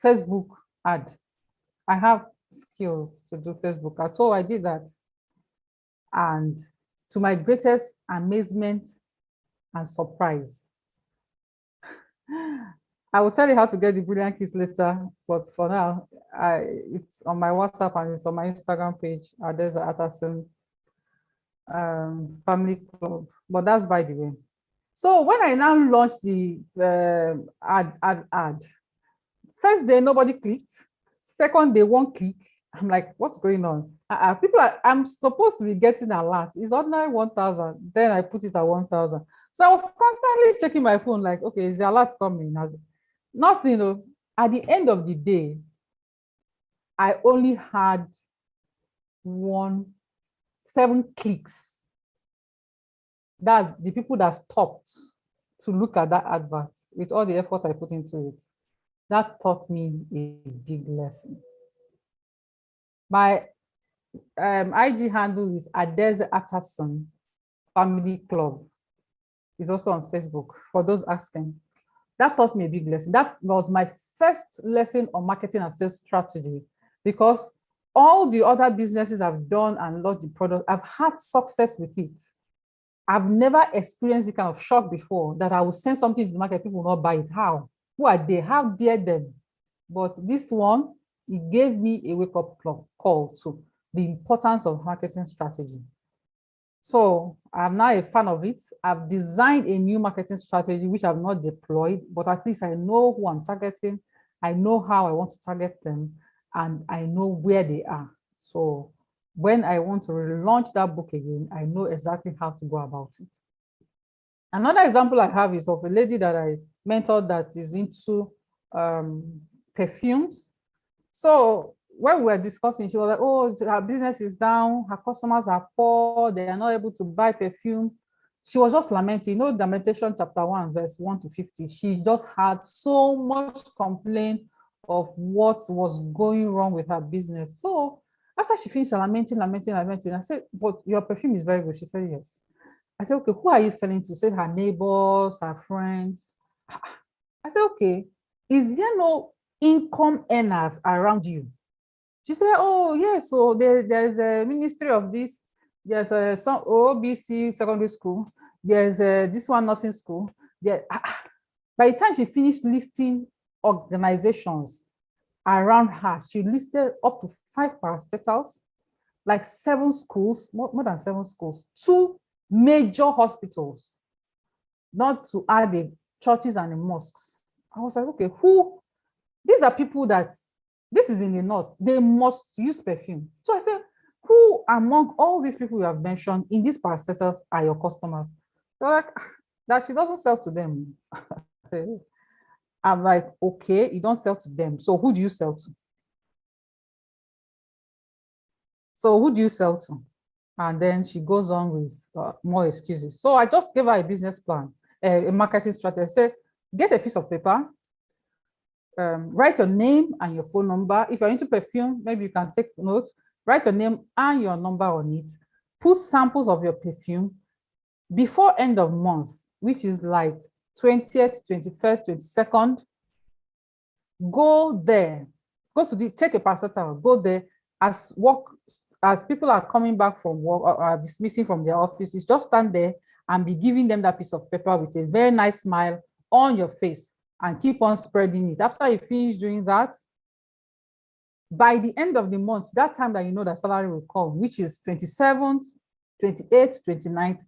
Facebook ad. I have skills to do Facebook ad, so I did that. And to my greatest amazement and surprise, I will tell you how to get the Brilliant Kids later, but for now, it's on my WhatsApp and it's on my Instagram page. There's an Atterson Family Club, but that's by the way. So when I now launched the ad, first day nobody clicked, second day 1 click. I'm like, what's going on? I'm supposed to be getting a lot. It's ordinary 1,000. Then I put it at 1,000. So I was constantly checking my phone, like, okay, is the alert coming? Nothing, you know. At the end of the day, I only had 7 clicks. That's the people that stopped to look at that advert with all the effort I put into it. That taught me a big lesson. My IG handle is Adeze Atterson Family Club. It's also on Facebook for those asking. That taught me a big lesson. That was my first lesson on marketing and sales strategy, because all the other businesses I've done and launched the product, I've had success with it. I've never experienced the kind of shock before that I will send something to the market, people will not buy it. How? Who are they? How dare them? But this one, it gave me a wake-up call to the importance of marketing strategy. So I'm now a fan of it. I've designed a new marketing strategy, which I've not deployed, but at least I know who I'm targeting. I know how I want to target them, and I know where they are. So when I want to relaunch that book again, I know exactly how to go about it. Another example I have is of a lady that I mentored that is into perfumes. So when we were discussing, she was like, oh, her business is down, her customers are poor, they are not able to buy perfume. She was just lamenting, you know, Lamentation chapter 1, verse 1 to 50. She just had so much complaint of what was going wrong with her business. So after she finished lamenting, I said, but your perfume is very good. She said, yes. I said, okay, who are you selling to? She said, her neighbors, her friends. I said, okay, is there no income earners around you? She said, oh, yes, so there's a ministry of this, there's some OBC secondary school, there's this one nursing school. By the time she finished listing organizations around her, she listed up to 5 parastatals, like 7 schools, more than 7 schools, 2 major hospitals, not to add the churches and the mosques. I was like, okay, these are people that, this is in the north, they must use perfume. So I said, who among all these people you have mentioned in these parastatals are your customers? They're like, that she doesn't sell to them. I'm like, okay, you don't sell to them. So who do you sell to? So who do you sell to? And then she goes on with more excuses. So I just gave her a business plan, a marketing strategy. Say, get a piece of paper, write your name and your phone number. If you're into perfume, maybe you can take notes. Write your name and your number on it. Put samples of your perfume before end of month, which is like 20th, 21st, 22nd. Go there. Take a paracetamol. Go there as people are coming back from work or are dismissing from their offices. Just stand there and be giving them that piece of paper with a very nice smile on your face and keep on spreading it. After you finish doing that, by the end of the month, that time that you know that salary will come, which is 27th, 28th, 29th,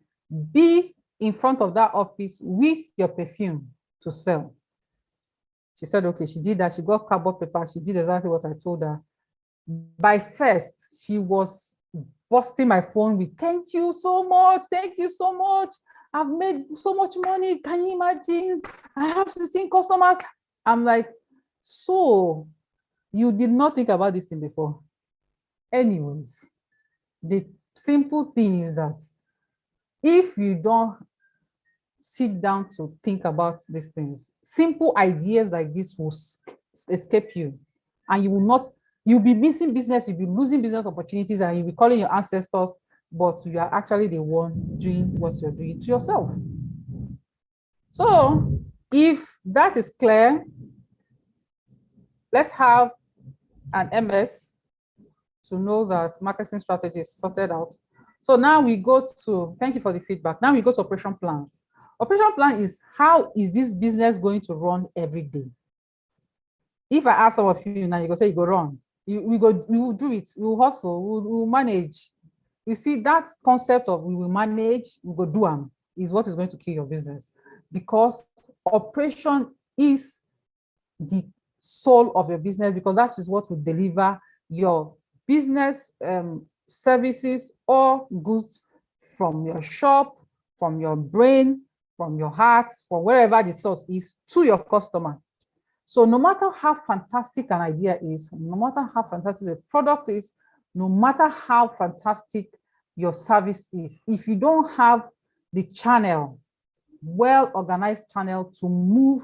be in front of that office with your perfume to sell. She said, okay, she did that. She got cardboard paper. She did exactly what I told her. By first, she was busting my phone with, thank you so much. Thank you so much. I've made so much money. Can you imagine? I have 16 customers. I'm like, so you did not think about this thing before. Anyways, the simple thing is that if you don't sit down to think about these things, simple ideas like this will escape you, and you'll be missing business, you'll be losing business opportunities, and you'll be calling your ancestors, but you are actually the one doing what you're doing to yourself. So if that is clear, let's have an MS to know that marketing strategy is sorted out. So now we go to, thank you for the feedback. Now we go to operation plans. Operation plan is, how is this business going to run every day? If I ask some of you now, you go say you go run. We will do it, we will hustle, we will manage. You see, that concept of we will manage, we go do them is what is going to kill your business, because operation is the soul of your business, because that is what will deliver your business services or goods from your shop, from your brain, from your heart, from wherever the source is, to your customer. So no matter how fantastic an idea is, no matter how fantastic the product is, no matter how fantastic your service is, if you don't have the channel, well-organized channel to move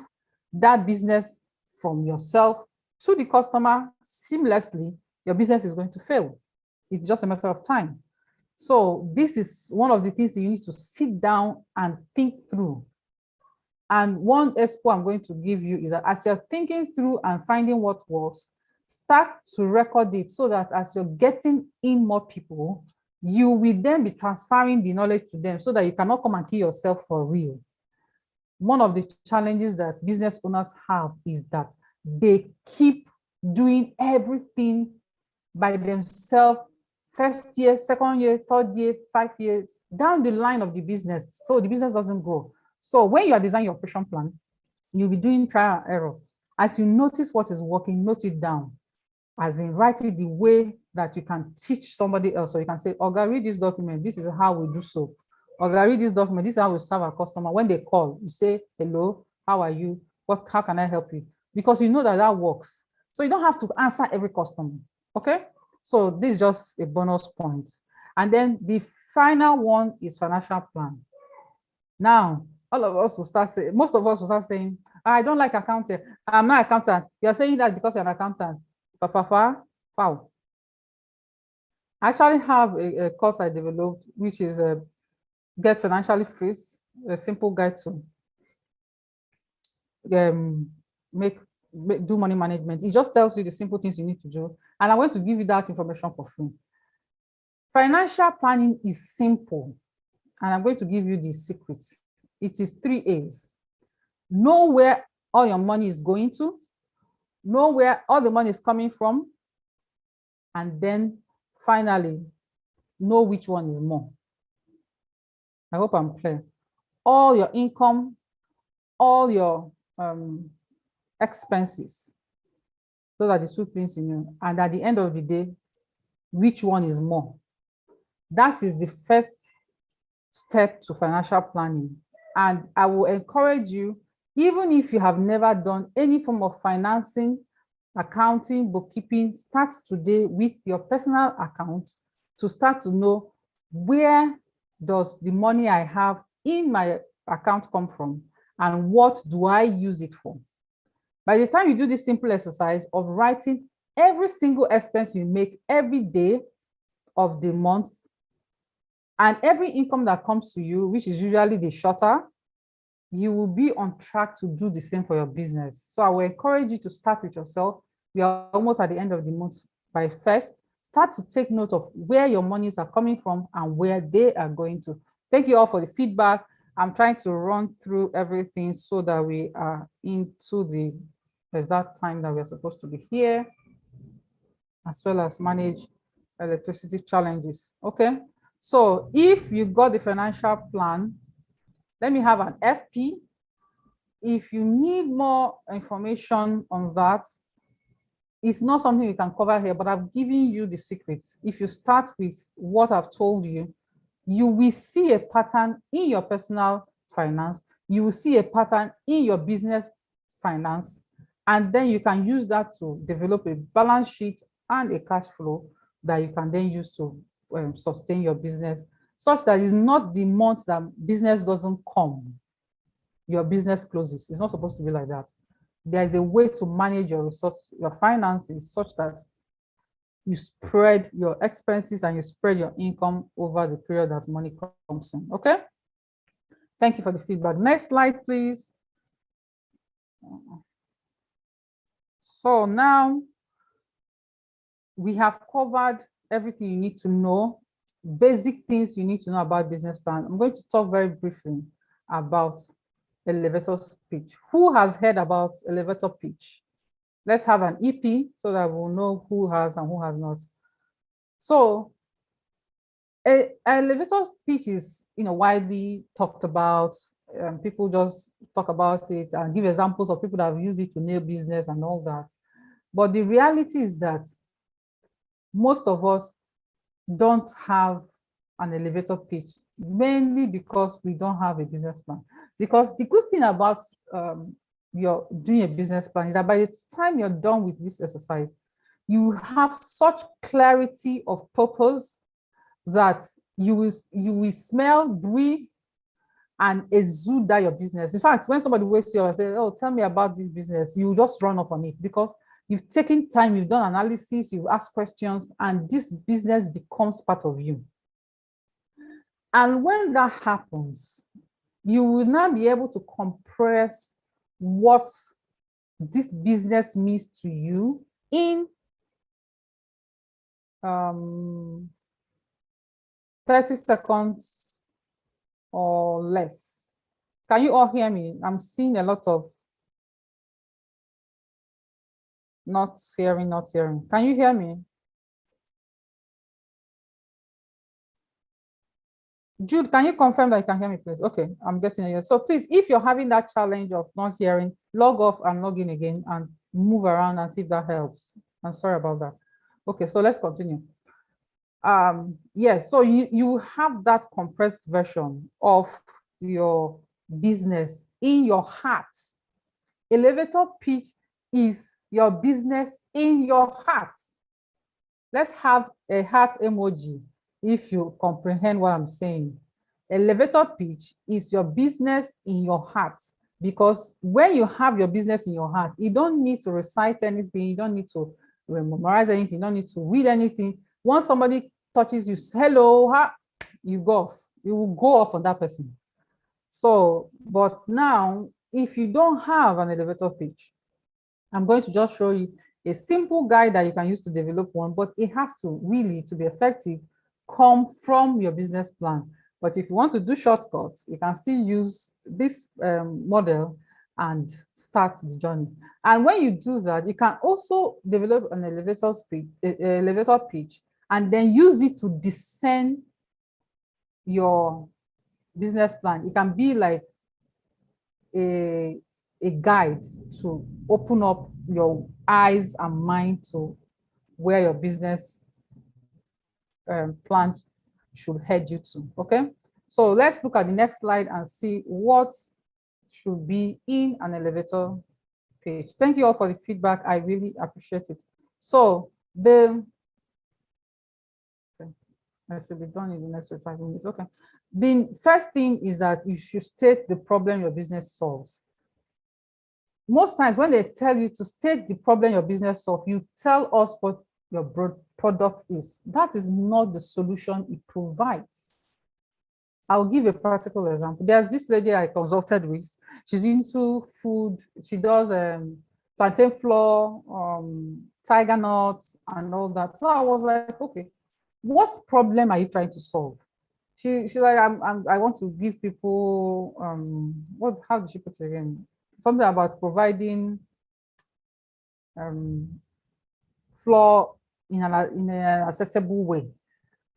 that business from yourself to the customer seamlessly, your business is going to fail. It's just a matter of time. So this is one of the things that you need to sit down and think through. And one expo I'm going to give you is that as you're thinking through and finding what works, start to record it, so that as you're getting in more people, you will then be transferring the knowledge to them, so that you cannot come and kill yourself for real. One of the challenges that business owners have is that they keep doing everything by themselves, first year, second year, third year, 5 years, down the line of the business. So the business doesn't grow. So when you are designing your operation plan, you'll be doing trial and error. As you notice what is working, note it down, as in write it the way that you can teach somebody else. So you can say, Oga, read this document. This is how we do so. Oga, read this document. This is how we serve our customer. When they call, you say, hello, how are you? How can I help you? Because you know that that works. So you don't have to answer every customer. Okay. So this is just a bonus point. And then the final one is financial plan. Now, all of us will start saying, most of us will start saying, I don't like accounting. I'm not an accountant. You're saying that because you're an accountant. Wow. I actually have a course I developed, which is Get Financially Fit, a simple guide to do money management. It just tells you the simple things you need to do. And I'm going to give you that information for free. Financial planning is simple. And I'm going to give you the secret. It is 3 A's. Know where all your money is going to, know where all the money is coming from, and then finally, know which one is more. I hope I'm clear. All your income, all your expenses. Those are the 2 things you know. And at the end of the day, which one is more? That is the first step to financial planning. And I will encourage you, even if you have never done any form of financing, accounting, bookkeeping, start today with your personal account to start to know, where does the money I have in my account come from, and what do I use it for? By the time you do this simple exercise of writing every single expense you make every day of the month, and every income that comes to you, which is usually the shorter, you will be on track to do the same for your business. So I will encourage you to start with yourself. We are almost at the end of the month. By first, start to take note of where your monies are coming from and where they are going to. Thank you all for the feedback. I'm trying to run through everything so that we are into the exact time that we're supposed to be here, as well as manage electricity challenges. Okay. So if you got the financial plan, let me have an FP. If you need more information on that, It's not something we can cover here, but I've given you the secrets. If you start with what I've told you, you will see a pattern in your personal finance. You will see a pattern in your business finance. And then you can use that to develop a balance sheet and a cash flow that you can then use to sustain your business, such that it's not the month that business doesn't come, your business closes. It's not supposed to be like that. There is a way to manage your resources, your finances, such that you spread your expenses and you spread your income over the period that money comes in. Okay. Thank you for the feedback. Next slide, please. So now we have covered everything you need to know, basic things you need to know about business plan. I'm going to talk very briefly about elevator pitch. Who has heard about elevator pitch? Let's have an EP so that we'll know who has and who has not. So an elevator pitch is, widely talked about. People just talk about it and give examples of people that have used it to nail business and all that. But the reality is that most of us don't have an elevator pitch, mainly because we don't have a business plan. Because the good thing about you're doing a business plan is that by the time you're done with this exercise, you have such clarity of purpose that you will smell, breathe, and exude that your business. In fact, when somebody wakes you up and says, "Oh, tell me about this business," you just run off on it because you've taken time, you've done analysis, you've asked questions, and this business becomes part of you. And when that happens, you will now be able to compress what this business means to you in 30 seconds or less. Can you all hear me? I'm seeing a lot of not hearing. Can you hear me? Jude, can you confirm that you can hear me, please? Okay, I'm getting it. So please, if you're having that challenge of not hearing, log off and log in again and move around and see if that helps. I'm sorry about that. Okay, so let's continue. So you have that compressed version of your business in your heart. Elevator pitch is your business in your heart. Let's have a heart emoji if you comprehend what I'm saying. Elevator pitch is your business in your heart, because when you have your business in your heart, you don't need to recite anything, you don't need to memorize anything, you don't need to read anything. Once somebody touches you, hello, you go off. You will go off on that person. So, but now, if you don't have an elevator pitch, I'm going to just show you a simple guide that you can use to develop one, but it has to really, to be effective, come from your business plan. But if you want to do shortcuts, you can still use this model and start the journey. And when you do that, you can also develop an elevator pitch, and then use it to discern your business plan. It can be like a guide to open up your eyes and mind to where your business plan should head you to. Okay, so let's look at the next slide and see what should be in an elevator page. Thank you all for the feedback. I really appreciate it. So I should be done in the next 5 minutes. Okay. The first thing is that you should state the problem your business solves. Most times when they tell you to state the problem your business solves, you tell us what your product is. That is not the solution it provides. I'll give a practical example. There's this lady I consulted with. She's into food. She does plantain flour, tiger nuts, and all that. So I was like, okay, what problem are you trying to solve? She's like, I want to give people how did she put it again? Something about providing flour in an accessible way.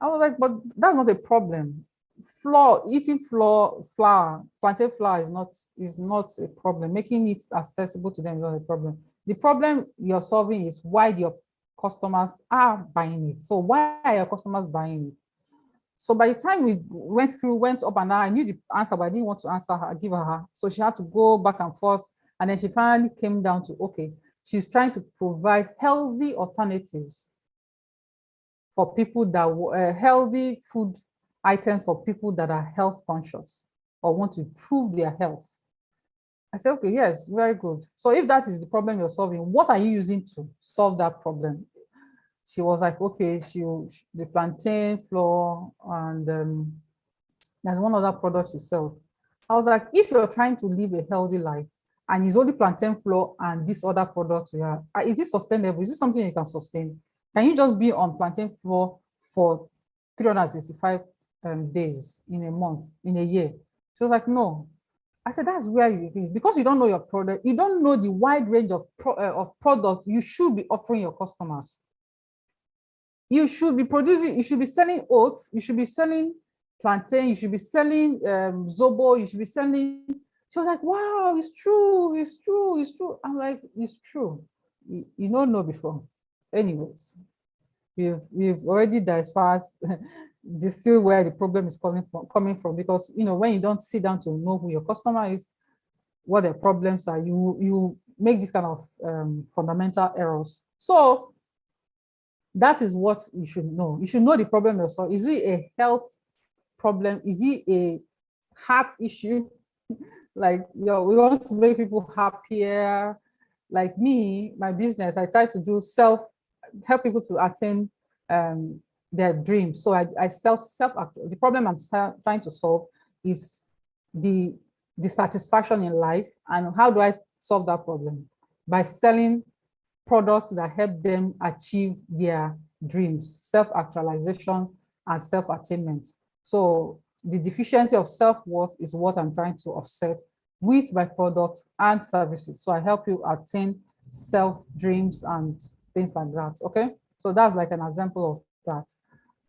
I was like, but that's not a problem. Eating flour, plantain flour is not a problem. Making it accessible to them is not a problem. The problem you're solving is why your customers are buying it. So why are your customers buying it? So by the time we went up and down, I knew the answer, but I didn't want to answer her, give her. So she had to go back and forth. And then she finally came down to, okay, she's trying to provide healthy alternatives for people that healthy food items for people that are health conscious or want to improve their health. I said, okay, yes, very good. So if that is the problem you're solving, what are you using to solve that problem? She was like, okay, the plantain flour and there's one other product she sells. I was like, if you're trying to live a healthy life and it's only plantain flour and this other product you have, is it sustainable? Is it something you can sustain? Can you just be on plantain flour for 365 days in a month, in a year? She was like, no. I said, that's where it is. Because you don't know your product, you don't know the wide range of products you should be offering your customers. You should be producing, you should be selling oats, you should be selling plantain, you should be selling zobo, you should be selling. She was like, wow, it's true, it's true, it's true. I'm like, it's true. You don't know before. Anyways, we've already discussed distill where the problem is coming from, because when you don't sit down to know who your customer is, what their problems are, you make this kind of fundamental errors. So that is what you should know. You should know the problem yourself. Is it a health problem? Is it a heart issue? Like, we want to make people happier. Like me, my business, I try to do help people to attain their dreams. So I sell the problem I'm trying to solve is the dissatisfaction in life. And how do I solve that problem? By selling products that help them achieve their dreams, self-actualization and self-attainment. So the deficiency of self-worth is what I'm trying to offset with my product and services. So I help you attain self-dreams and things like that, okay? So that's like an example of that.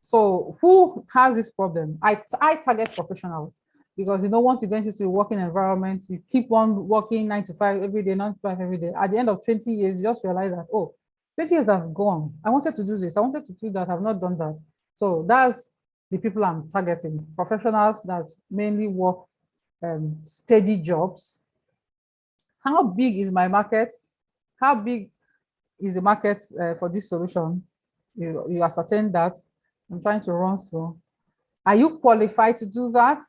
So who has this problem? I target professionals, because once you get into the working environment, you keep on working 9 to 5 every day, 9 to 5 every day. At the end of 20 years, you just realize that, oh, 20 years has gone. I wanted to do this, I wanted to do that, I've not done that. So that's the people I'm targeting, professionals that mainly work steady jobs. How big is my market? How big is the market for this solution? You ascertain that. I'm trying to run through. Are you qualified to do that?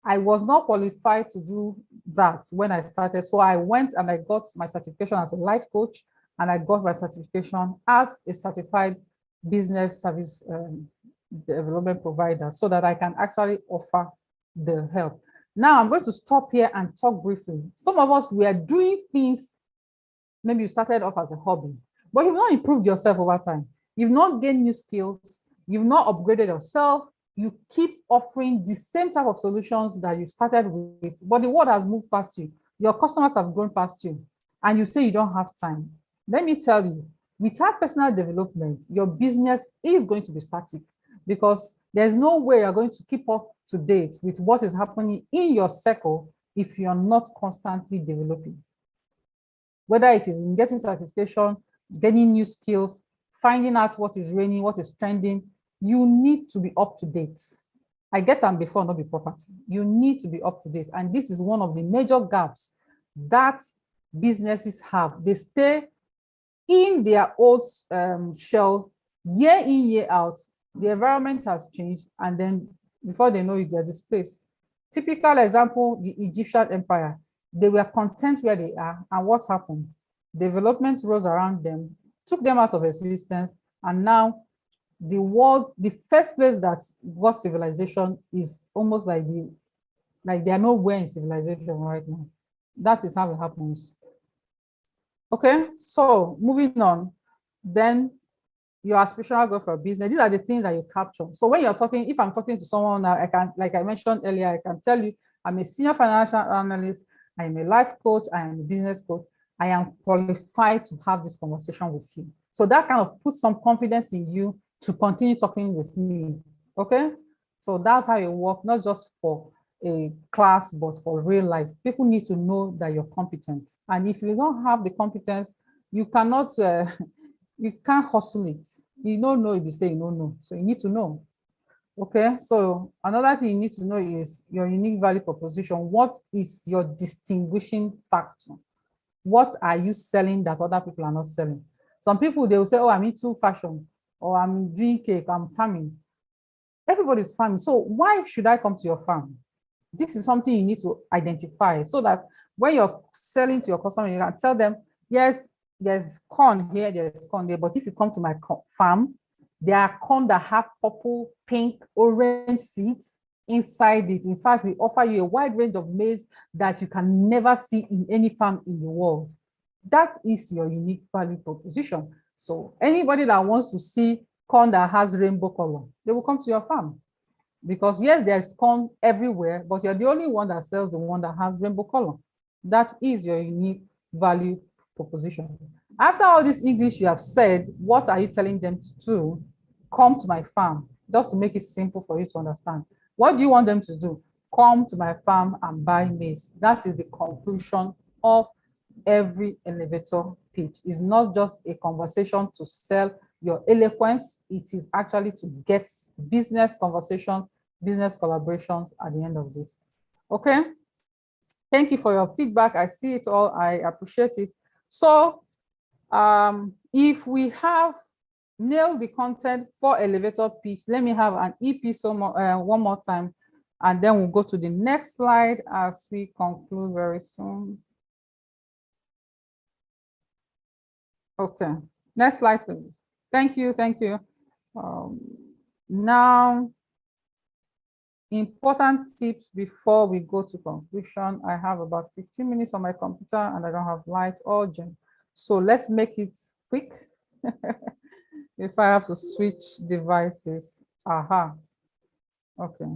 I was not qualified to do that when I started. So I went and I got my certification as a life coach, and I got my certification as a certified business service development provider, so that I can actually offer the help. Now I'm going to stop here and talk briefly. Some of us, we are doing things, maybe you started off as a hobby, but you've not improved yourself over time. You've not gained new skills. You've not upgraded yourself. You keep offering the same type of solutions that you started with, but the world has moved past you. Your customers have grown past you, and you say you don't have time. Let me tell you, without personal development, your business is going to be static, because there's no way you're going to keep up to date with what is happening in your circle if you're not constantly developing. Whether it is in getting certification, getting new skills, finding out what is reigning, what is trending, you need to be up to date. I get them before, not be property. You need to be up to date. And this is one of the major gaps that businesses have. They stay in their old shell year in, year out. The environment has changed, and then before they know it, they're displaced. Typical example, the Egyptian empire. They were content where they are, and what happened? Development rose around them, took them out of existence, and now the world, the first place that got civilization is almost like they are nowhere in civilization right now. That is how it happens. Okay, so moving on, then your aspirational goal for a business. These are the things that you capture. So when you're talking, if I'm talking to someone now, I can, like I mentioned earlier, I can tell you, I'm a senior financial analyst, I am a life coach, I am a business coach. I am qualified to have this conversation with you. So that kind of puts some confidence in you to continue talking with me. Okay, so that's how you work, not just for a class, but for real life. People need to know that you're competent. And if you don't have the competence, you cannot, you can't hustle it. You don't know if you say you don't know. So you need to know. Okay, so another thing you need to know is your unique value proposition. What is your distinguishing factor? What are you selling that other people are not selling? Some people, they will say, oh, I'm into fashion, or I'm doing cake, I'm farming. Everybody's farming. So why should I come to your farm? This is something you need to identify so that when you're selling to your customer, you can tell them, yes, there's corn here, there's corn there, but if you come to my farm, there are corn that have purple, pink, orange seeds inside it. In fact, we offer you a wide range of maize that you can never see in any farm in the world. That is your unique value proposition. So anybody that wants to see corn that has rainbow color, they will come to your farm. Because yes, there's corn everywhere, but you're the only one that sells the one that has rainbow color. That is your unique value proposition. After all this English you have said, what are you telling them to do? Come to my farm, just to make it simple for you to understand. What do you want them to do? Come to my farm and buy maize. That is the conclusion of every elevator pitch. It's not just a conversation to sell your eloquence. It is actually to get business conversation, business collaborations at the end of this. Okay. Thank you for your feedback. I see it all. I appreciate it. So if we have nailed the content for elevator pitch, let me have an EP one more time, and then we'll go to the next slide as we conclude very soon. Okay, next slide, please. Thank you, thank you. Now, important tips before we go to conclusion. I have about 15 minutes on my computer and I don't have light or gen. So let's make it quick. If I have to switch devices. Aha. Okay.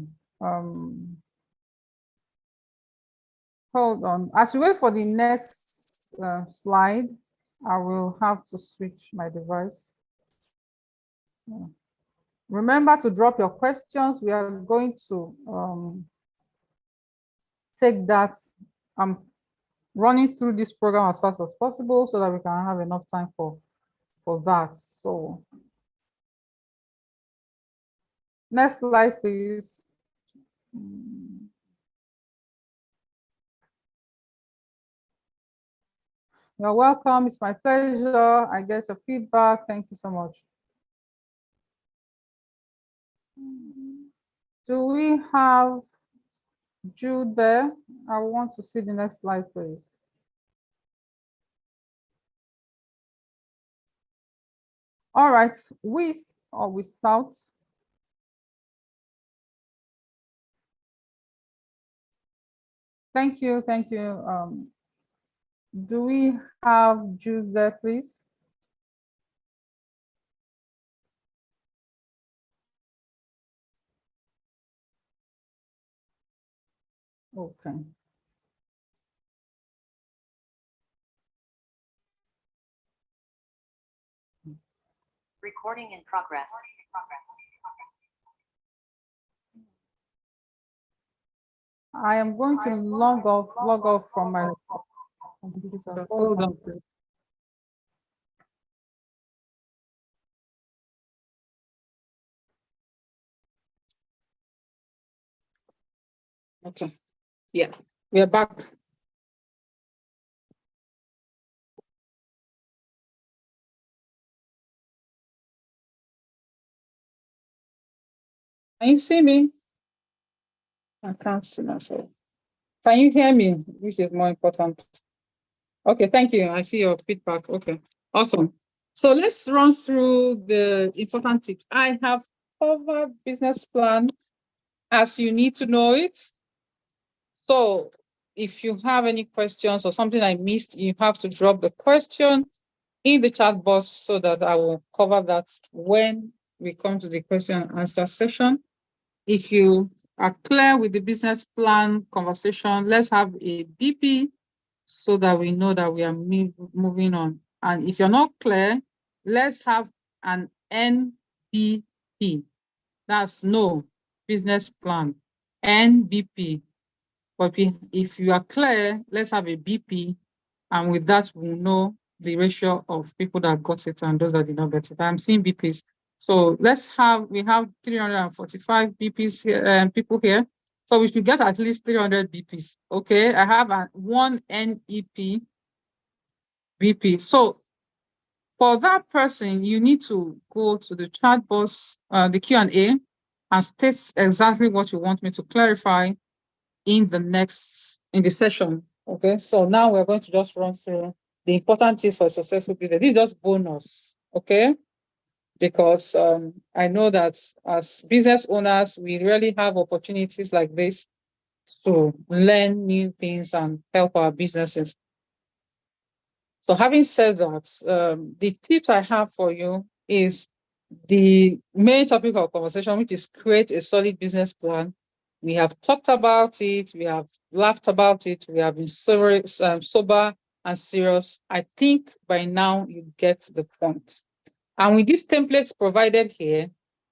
Hold on. As we wait for the next slide, I will have to switch my device. Remember to drop your questions. We are going to take that. I'm running through this program as fast as possible so that we can have enough time for that. So next slide, please. You're welcome. It's my pleasure. I get your feedback. Thank you so much. Do we have Jude there? I want to see the next slide, please. All right, with or without? Thank you, thank you. Do we have Jude there, please? Okay. Recording in progress. I am going to log off from my computer. Hold on, please. Okay. Yeah, we are back. Can you see me? I can't see myself. Can you hear me? Which is more important. Okay, thank you. I see your feedback. Okay, awesome. So let's run through the important tips. I have covered business plan as you need to know it. So if you have any questions or something I missed, you have to drop the question in the chat box so that I will cover that when we come to the question and answer session. If you are clear with the business plan conversation, let's have a BP so that we know that we are moving on. And if you're not clear, let's have an NBP. That's no business plan, NBP. But if you are clear, let's have a BP. And with that, we'll know the ratio of people that got it and those that did not get it. I'm seeing BPs. So we have 345 BPs here, people here. So we should get at least 300 BPs. Okay, I have one NEP BP. So for that person, you need to go to the chat box, the Q&A, and state exactly what you want me to clarify in the session. Okay, so now we're going to just run through the important things for a successful business. This is just bonus, okay? Because I know that as business owners, we really have opportunities like this to learn new things and help our businesses. So having said that, the tips I have for you is the main topic of conversation, which is create a solid business plan. We have talked about it. We have laughed about it. We have been sober and serious. I think by now you get the point. And with these templates provided here,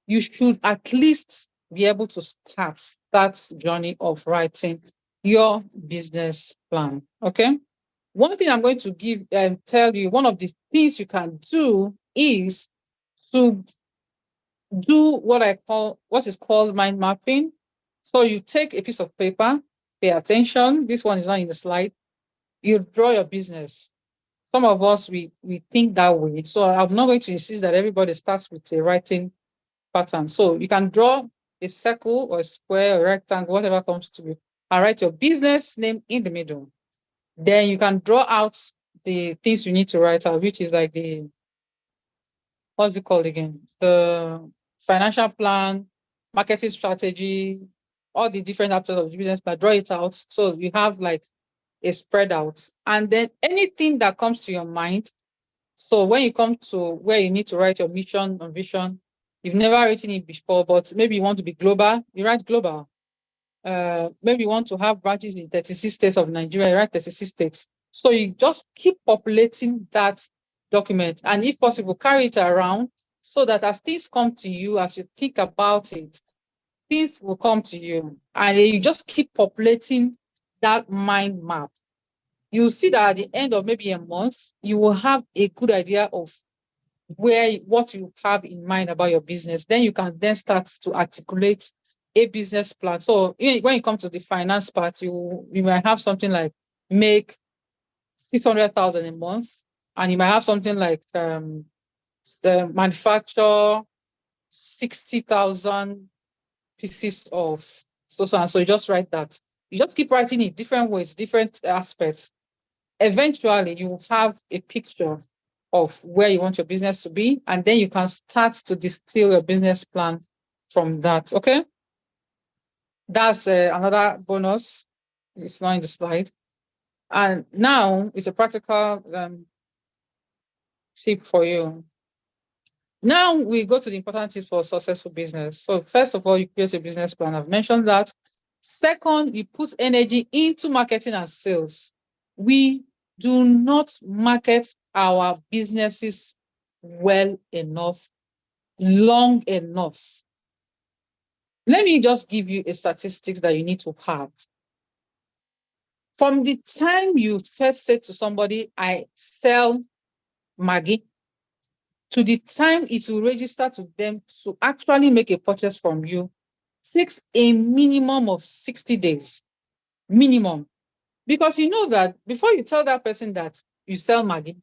you should at least be able to start that journey of writing your business plan. Okay. One thing I'm going to tell you, one of the things you can do is to do what is called mind mapping. So you take a piece of paper, pay attention. This one is not in the slide. You draw your business. Some of us, we think that way. So I'm not going to insist that everybody starts with a writing pattern. So you can draw a circle or a square or a rectangle, whatever comes to you, and write your business name in the middle. Then you can draw out the things you need to write out, which is like what's it called again? The financial plan, marketing strategy, all the different aspects of the business plan, draw it out. So you have like a spread out. And then anything that comes to your mind. So when you come to where you need to write your mission or vision, you've never written it before, but maybe you want to be global, you write global. Maybe you want to have branches in 36 states of Nigeria, you write 36 states. So you just keep populating that document, and if possible, carry it around so that as things come to you, as you think about it, things will come to you, and you just keep populating that mind map. You'll see that at the end of maybe a month, you will have a good idea of what you have in mind about your business. Then you can then start to articulate a business plan. So when you come to the finance part, you might have something like make 600,000 a month, and you might have something like manufacture 60,000 pieces of so and so. You just write that. You just keep writing it different ways, different aspects. Eventually, you will have a picture of where you want your business to be, and then you can start to distill your business plan from that. Okay, that's another bonus. It's not in the slide. And now it's a practical tip for you. Now we go to the important tips for successful business. So first of all, you create a business plan. I've mentioned that. Second, you put energy into marketing and sales. We do not market our businesses well enough, long enough. Let me just give you a statistics that you need to have. From the time you first say to somebody, I sell Maggi, to the time it will register to them to actually make a purchase from you, takes a minimum of 60 days. Minimum. Because you know that before you tell that person that you sell Maggi,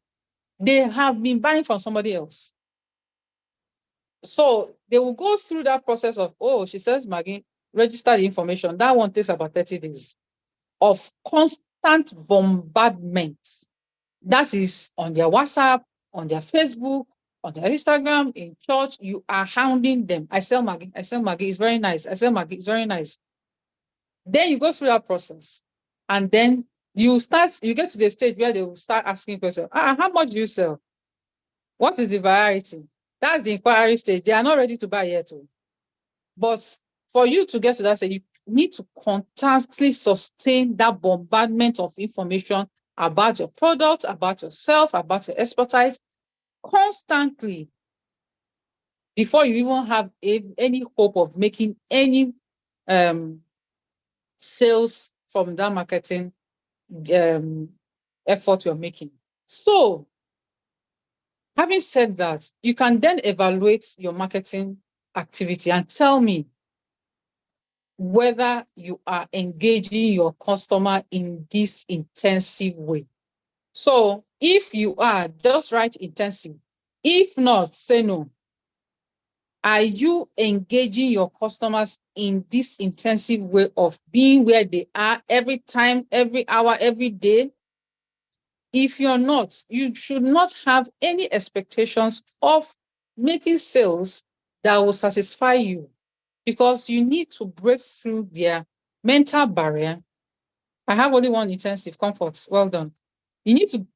they have been buying from somebody else. So they will go through that process of, oh, she sells Maggi, register the information. That one takes about 30 days of constant bombardment. That is on their WhatsApp, on their Facebook, on their Instagram, in church. You are hounding them. I sell Maggi. I sell Maggi. It's very nice. I sell Maggi. It's very nice. Then you go through that process, and then you get to the stage where they will start asking questions. How much do you sell? What is the variety? That's the inquiry stage. They are not ready to buy yet. But for you to get to that stage, you need to constantly sustain that bombardment of information about your product, about yourself, about your expertise, constantly, before you even have any hope of making any sales from that marketing effort you're making. So Having said that, you can then evaluate your marketing activity and tell me whether you are engaging your customer in this intensive way. So if you are, just write intensive. If not, say no. Are you engaging your customers in this intensive way of being where they are every time, every hour, every day? If you're not, you should not have any expectations of making sales that will satisfy you, because you need to break through their mental barrier. I have only one intensive comfort. Well done. You need to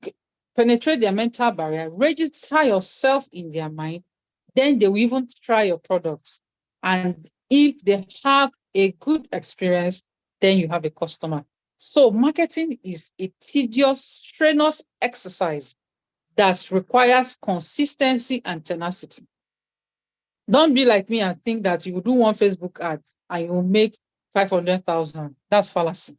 penetrate their mental barrier, register yourself in their mind, then they will even try your products. And if they have a good experience, then you have a customer. So marketing is a tedious, strenuous exercise that requires consistency and tenacity. Don't be like me and think that you will do one Facebook ad and you will make 500,000. That's fallacy.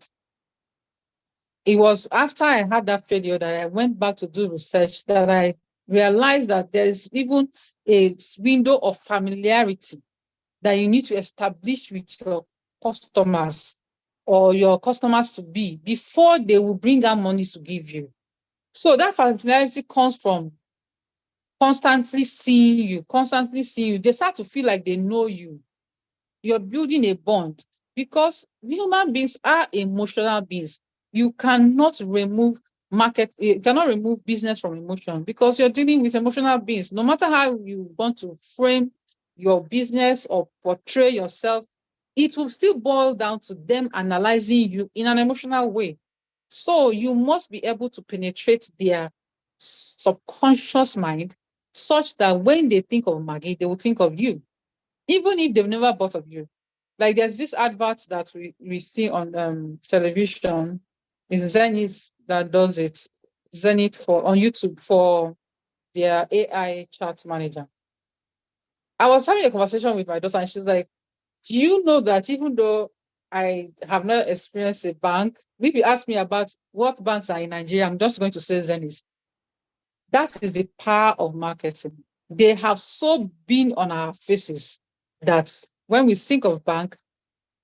It was after I had that failure that I went back to do research that I realized that there is even a window of familiarity that you need to establish with your customers or your customers to be before they will bring out money to give you. So that familiarity comes from constantly seeing you. They start to feel like they know you. You're building a bond, because human beings are emotional beings. You cannot remove business from emotion, because you're dealing with emotional beings. No matter how you want to frame your business or portray yourself, it will still boil down to them analyzing you in an emotional way. So you must be able to penetrate their subconscious mind such that when they think of Maggie, they will think of you, even if they've never bought of you. Like there's this advert that we see on television. It's Zenith that does it. Zenith on YouTube for their AI chat manager. I was having a conversation with my daughter and she's like, do you know that even though I have not experienced a bank, if you ask me about what banks are in Nigeria, I'm just going to say Zenith. That is the power of marketing. They have so been on our faces that when we think of bank,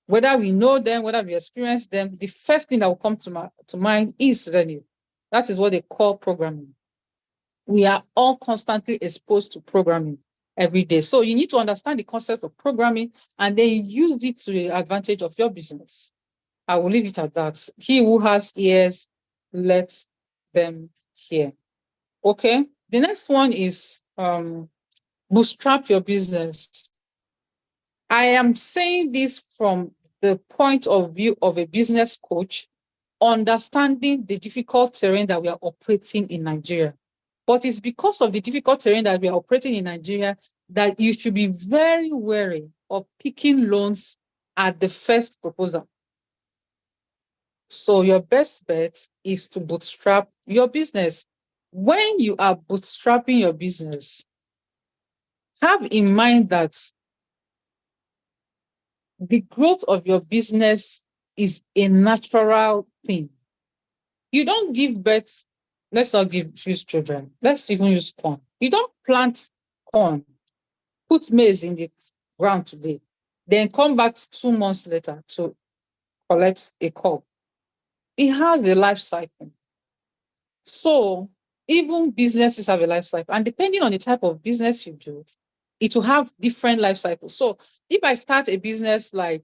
whether we know them, whether we experience them, the first thing that will come to mind is Zenith. That is what they call programming. We are all constantly exposed to programming every day. So you need to understand the concept of programming and then use it to the advantage of your business. I will leave it at that. He who has ears, let them hear. Okay. The next one is bootstrap your business. I am saying this from the point of view of a business coach, understanding the difficult terrain that we are operating in Nigeria. But it's because of the difficult terrain that we are operating in Nigeria that you should be very wary of picking loans at the first proposal. So your best bet is to bootstrap your business. When you are bootstrapping your business, have in mind that the growth of your business is a natural thing. You don't give birth, let's not use children, let's even use corn. You don't plant corn, put maize in the ground today, then come back 2 months later to collect a cob. It has a life cycle. So even businesses have a life cycle. And depending on the type of business you do, it will have different life cycles. So if I start a business like,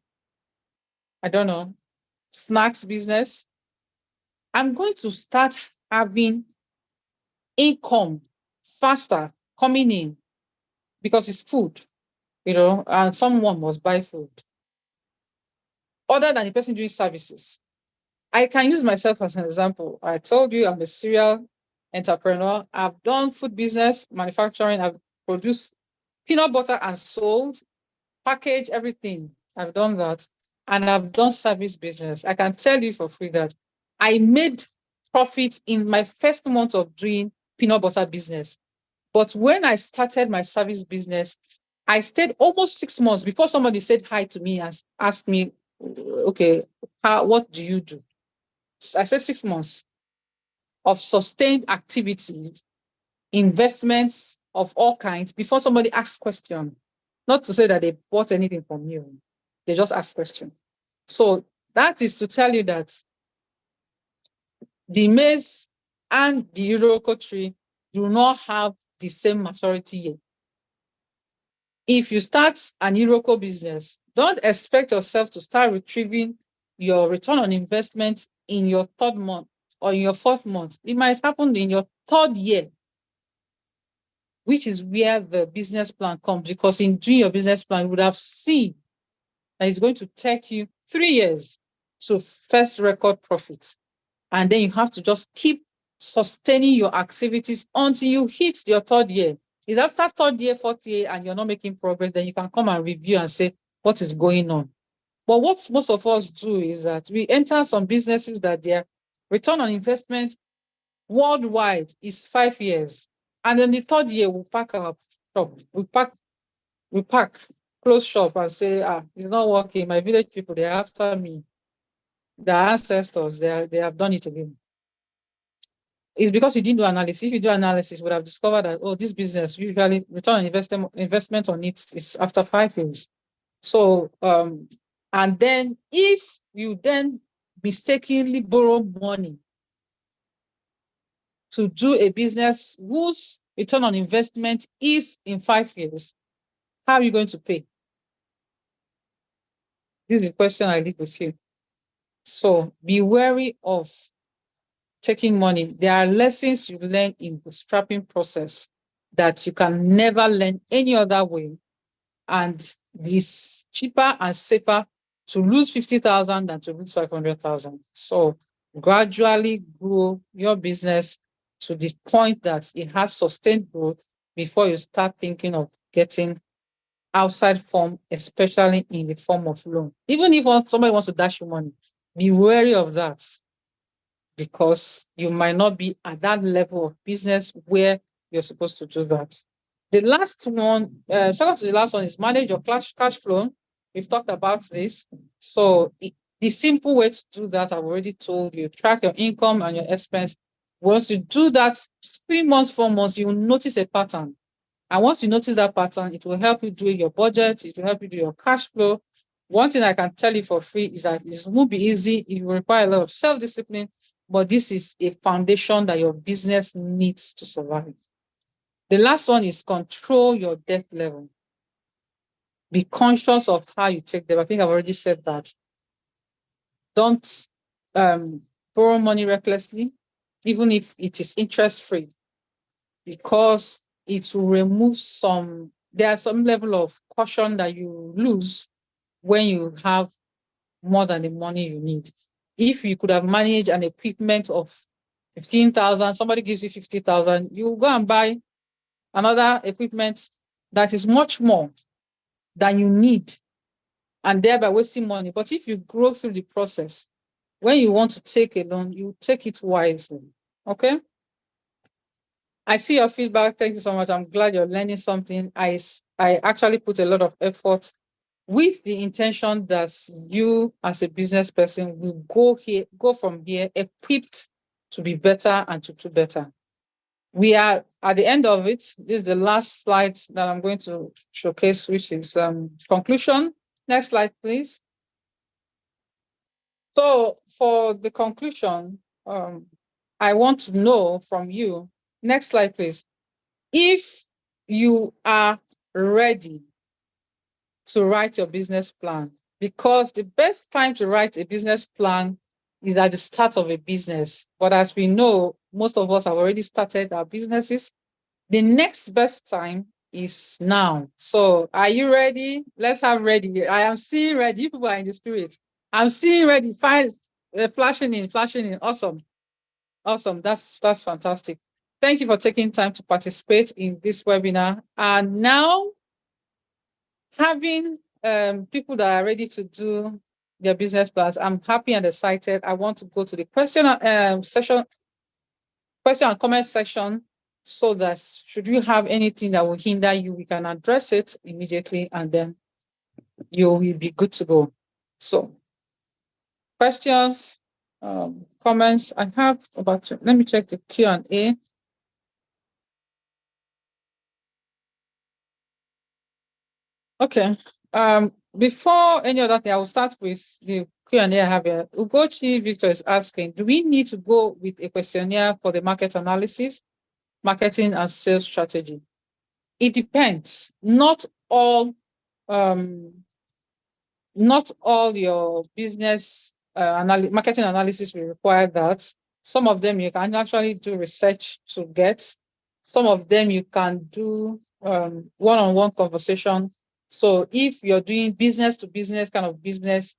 I don't know, snacks business, I'm going to start having income faster coming in because it's food, and someone must buy food. Other than the person doing services. I can use myself as an example. I told you I'm a serial entrepreneur. I've done food business, manufacturing. I've produced peanut butter and sold, package, everything. I've done that. And I've done service business. I can tell you for free that I made profit in my first month of doing peanut butter business. But when I started my service business, I stayed almost 6 months before somebody said hi to me and asked me, okay, what do you do? I said 6 months of sustained activity investments of all kinds before somebody asks question. Not to say that they bought anything from you. They just ask question. So that is to tell you that the maize and the Iroko tree do not have the same maturity yet. If you start an Iroko business, don't expect yourself to start retrieving your return on investment in your 3rd month or in your 4th month. It might happen in your 3rd year, which is where the business plan comes, because in doing your business plan, you would have seen that it's going to take you 3 years to first record profits. And then you have to just keep sustaining your activities until you hit your 3rd year. It's after 3rd year, 4th year, and you're not making progress, then you can come and review and say, what is going on? But what most of us do is that we enter some businesses that their return on investment worldwide is 5 years. And then the 3rd year, we pack our shop. We pack, close shop and say, it's not working. My village people, they're after me. The ancestors, they have done it again. It's because you didn't do analysis. If you do analysis, you would have discovered that, oh, this business, usually return on investment on it is after 5 years. So, and then if you then mistakenly borrow money to do a business whose return on investment is in 5 years, how are you going to pay? This is a question I leave with you. So be wary of taking money. There are lessons you learn in the bootstrapping process that you can never learn any other way. And this cheaper and safer to lose 50,000 than to lose 500,000. So gradually grow your business to the point that it has sustained growth before you start thinking of getting outside form, especially in the form of loan. Even if somebody wants to dash you money, be wary of that, because you might not be at that level of business where you're supposed to do that. The last one, second to the last one, is manage your cash flow. We've talked about this. So the simple way to do that, I've already told you, track your income and your expense. Once you do that, 3 months, 4 months, you will notice a pattern. And once you notice that pattern, it will help you do your budget. It will help you do your cash flow. One thing I can tell you for free is that it won't be easy. It will require a lot of self-discipline, but this is a foundation that your business needs to survive. The last one is control your debt level. Be conscious of how you take debt. I think I've already said that. Don't borrow money recklessly, even if it is interest-free, because it will remove there's some level of caution that you lose when you have more than the money you need. If you could have managed an equipment of 15,000, somebody gives you 50,000, you go and buy another equipment that is much more than you need, and thereby wasting money. But if you grow through the process, when you want to take a loan, you take it wisely. Okay? I see your feedback. Thank you so much. I'm glad you're learning something. I actually put a lot of effort with the intention that you as a business person will go from here equipped to be better and to do better. We are at the end of it. This is the last slide that I'm going to showcase, which is conclusion. Next slide, please. So for the conclusion, I want to know from you, next slide, please. If you are ready to write your business plan, because the best time to write a business plan is at the start of a business. But as we know, most of us have already started our businesses. The next best time is now. So are you ready? Let's have ready. I am seeing ready. You people are in the spirit. I'm seeing ready. Flashing in. Awesome. Awesome. That's fantastic. Thank you for taking time to participate in this webinar. And now, having people that are ready to do their business plans, I'm happy and excited. I want to go to the question and comment section, so that should you have anything that will hinder you, we can address it immediately, and then you will be good to go. So questions, comments. I have let me check the Q&A. Okay. Before any other thing, I will start with the Q&A I have here. Ugochi Victor is asking, do we need to go with a questionnaire for the market analysis, marketing and sales strategy? It depends. Not all your business marketing analysis will require that. Some of them you can actually do research to get. Some of them you can do one-on-one conversation. So if you're doing business to business kind of business,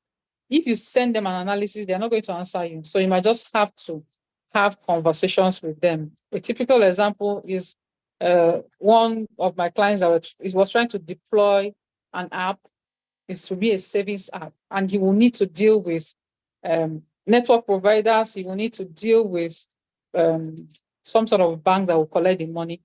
if you send them an analysis, they're not going to answer you. So you might just have to have conversations with them. A typical example is one of my clients that was trying to deploy an app. Is to be a savings app, and he will need to deal with network providers. He will need to deal with some sort of bank that will collect the money.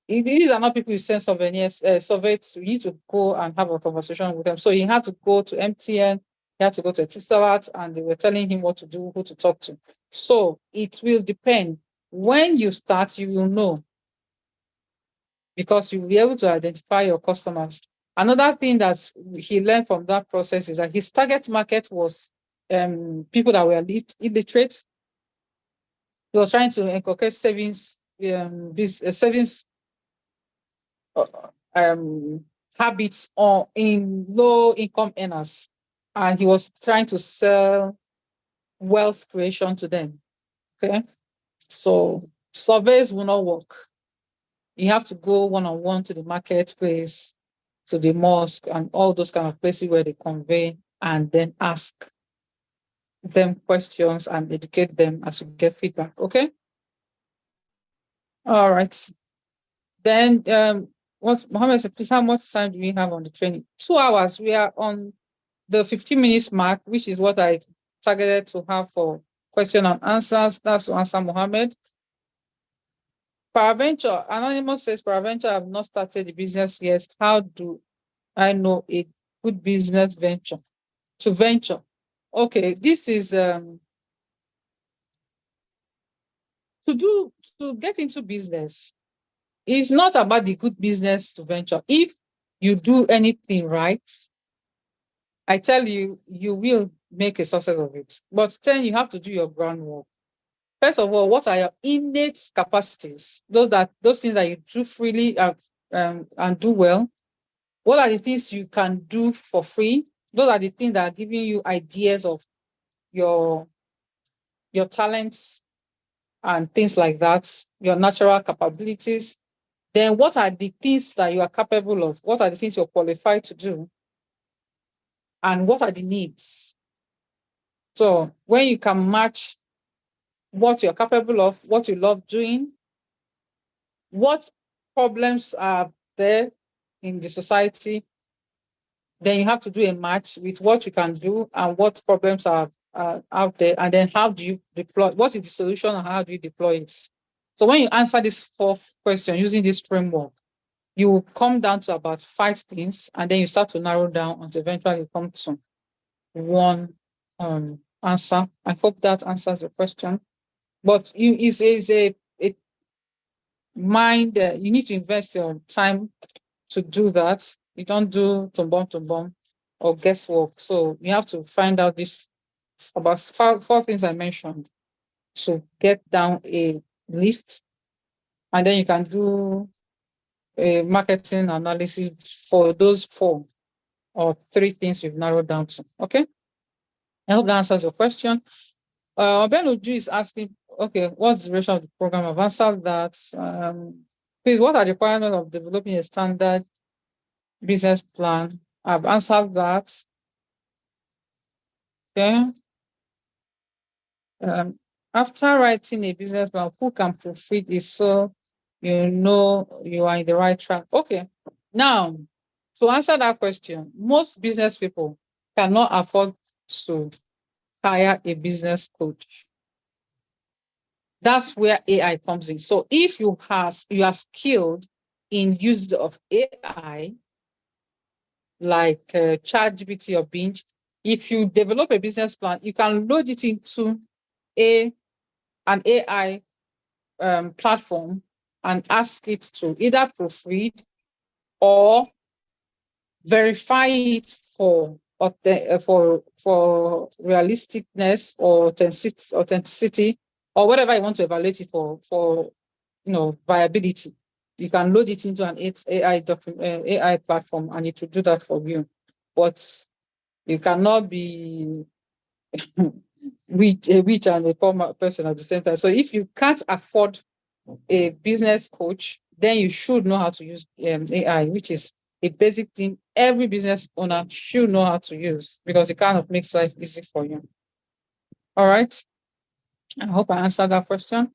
These are not people you send surveys to. You need to go and have a conversation with them. So he had to go to MTN, he had to go to Etisalat, and they were telling him what to do, who to talk to. So it will depend. When you start, you will know, because you will be able to identify your customers. Another thing that he learned from that process is that his target market was people that were illiterate. He was trying to inculcate savings, savings habits in low-income earners, and he was trying to sell wealth creation to them. Okay, so surveys will not work. You have to go one-on-one to the marketplace, to the mosque, and all those kind of places where they convey, and then ask them questions and educate them as you get feedback. Okay. All right. Then Mohammed said, please, how much time do we have on the training? 2 hours. We are on the 15 minutes mark, which is what I targeted to have for question and answers. That's to answer Mohammed. Paraventure, Anonymous says, Paraventure, I have not started the business yet. How do I know a good business venture to venture? Okay, this is to get into business. It's not about the good business to venture. If you do anything right, I tell you, you will make a success of it. But then you have to do your groundwork. First of all, what are your innate capacities? Those things that you do freely and do well. What are the things you can do for free? Those are the things that are giving you ideas of your talents and things like that, your natural capabilities. Then what are the things that you are capable of? What are the things you're qualified to do? And what are the needs? So when you can match what you're capable of, what you love doing, what problems are there in the society, then you have to do a match with what you can do and what problems are out there, and then how do you deploy, what is the solution and how do you deploy it? So when you answer this fourth question using this framework, you will come down to about 5 things, and then you start to narrow down until eventually you come to one answer. I hope that answers the question. But you is a mind, you need to invest your time to do that. You don't do to bomb or guesswork. So you have to find out this about four things I mentioned to get down a list, and then you can do a marketing analysis for those 4 or 3 things you've narrowed down to. Okay, I hope that answers your question. Ben Uju is asking, okay, what's the duration of the program? I've answered that. Please, what are the requirements of developing a standard business plan? I've answered that. Okay. After writing a business plan, who can proofread it so you know you are in the right track? Okay. Now, to answer that question, most business people cannot afford to hire a business coach. That's where AI comes in. So if you are skilled in use of AI, like ChatGPT or Bing, if you develop a business plan, you can load it into an AI platform and ask it to either proofread or verify it for realisticness or authenticity, or whatever you want to evaluate it for viability. You can load it into an AI platform, and it will do that for you. But you cannot be a rich and a poor person at the same time. So if you can't afford a business coach, then you should know how to use AI, which is a basic thing every business owner should know how to use, because it kind of makes life easy for you. All right. I hope I answered that question.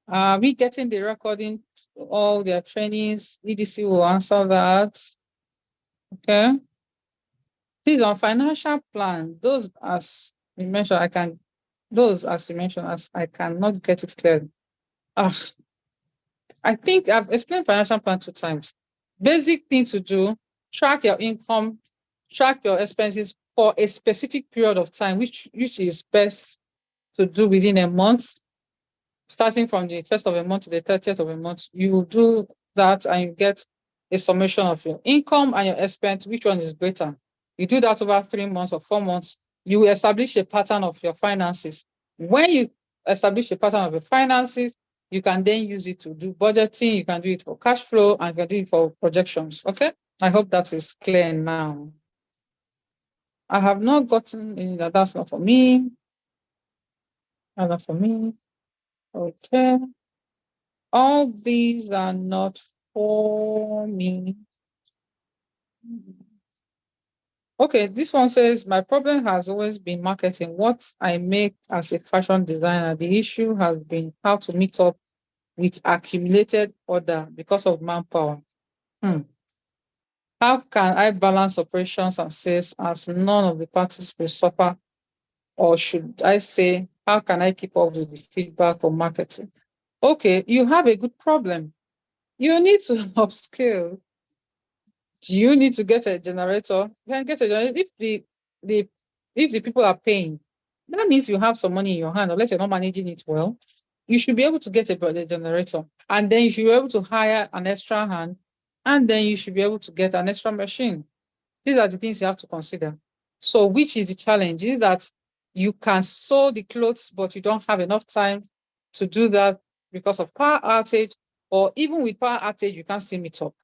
Are we getting the recording, all their trainings? EDC will answer that. Okay. Please, on financial plan, those as you mentioned, I cannot get it clear. I think I've explained financial plan 2 times. Basic thing to do: track your income, track your expenses for a specific period of time, which is best to do within a month, starting from the 1st of a month to the 30th of a month. You do that and you get a summation of your income and your expense, which one is greater. You do that over 3 months or 4 months, you will establish a pattern of your finances. When you establish a pattern of your finances, you can then use it to do budgeting, you can do it for cash flow, and you can do it for projections. Okay, I hope that is clear now. I have not gotten any, that's not for me. That's not for me. Okay. All these are not for me. Okay, this one says, my problem has always been marketing. What I make as a fashion designer, the issue has been how to meet up with accumulated order because of manpower. How can I balance operations and sales as none of the parties will suffer? Or should I say, how can I keep up with the feedback from marketing? Okay, you have a good problem. You need to upscale. Do you need to get a generator? You can get a generator. If the people are paying, that means you have some money in your hand, unless you're not managing it well. You should be able to get a generator, and then you should be able to hire an extra hand, and then you should be able to get an extra machine. These are the things you have to consider. So which is the challenge? Is that you can sew the clothes, but you don't have enough time to do that because of power outage, or even with power outage, you can't still meet up,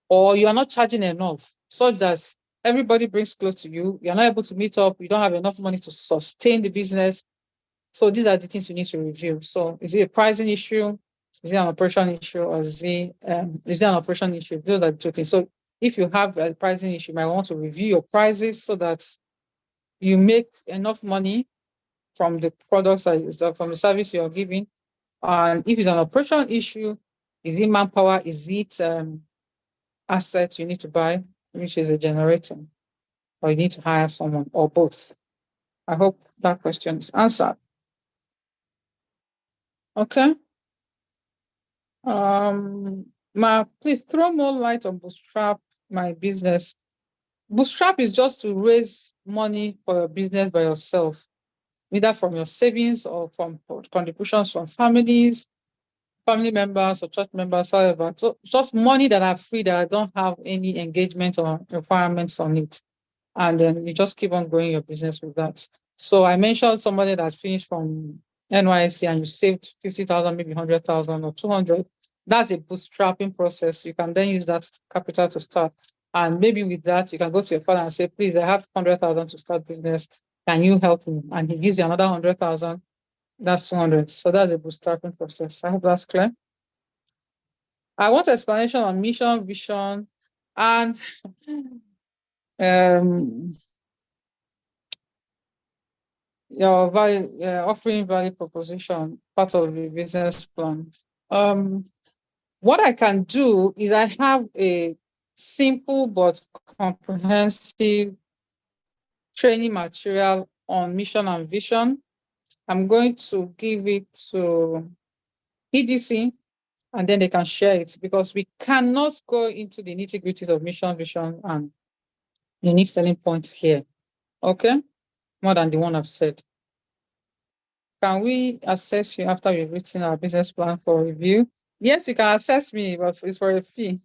or you are not charging enough such that everybody brings clothes to you. You're not able to meet up. You don't have enough money to sustain the business. So these are the things you need to review. So is it a pricing issue? Is it an operation issue? Or is it an operation issue? Those are the 2 things. So if you have a pricing issue, you might want to review your prices so that you make enough money from the products from the service you're giving. And if it's an operation issue, is it manpower? Is it asset you need to buy, which is a generator, or you need to hire someone, or both? I hope that question is answered. Okay. Please throw more light on Bootstrap, my business. Bootstrap is just to raise money for your business by yourself, either from your savings or from contributions from family members or church members, however. So just money that are free, that don't have any engagement or requirements on it. And then you just keep on growing your business with that. So I mentioned somebody that finished from NYSC and you saved 50,000, maybe 100,000 or 200. That's a bootstrapping process. You can then use that capital to start. And maybe with that, you can go to your father and say, please, I have 100,000 to start business. Can you help me? And he gives you another 100,000. That's 200. So that's a bootstrapping process. I hope that's clear. I want explanation on mission, vision, and your value, offering value proposition, part of the business plan. What I can do is I have a simple but comprehensive training material on mission and vision. I'm going to give it to EDC, and then they can share it, because we cannot go into the nitty-gritties of mission, vision, and unique selling points here. Okay, more than the one I've said. Can we assess you after we've written our business plan for review? Yes, you can assess me, but it's for a fee.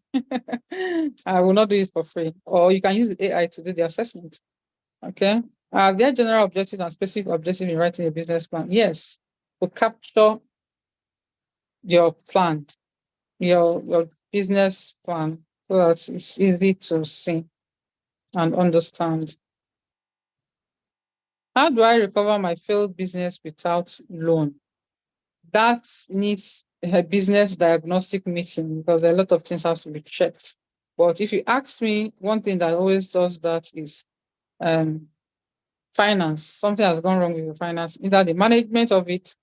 I will not do it for free. Or you can use the AI to do the assessment. Okay. Are there general objectives and specific objectives in writing a business plan? Yes. To capture your plan, your business plan, so that it's easy to see and understand. How do I recover my failed business without loan? That needs a business diagnostic meeting because a lot of things have to be checked. But if you ask me, one thing that always does that is finance. Something has gone wrong with your finance, either the management of it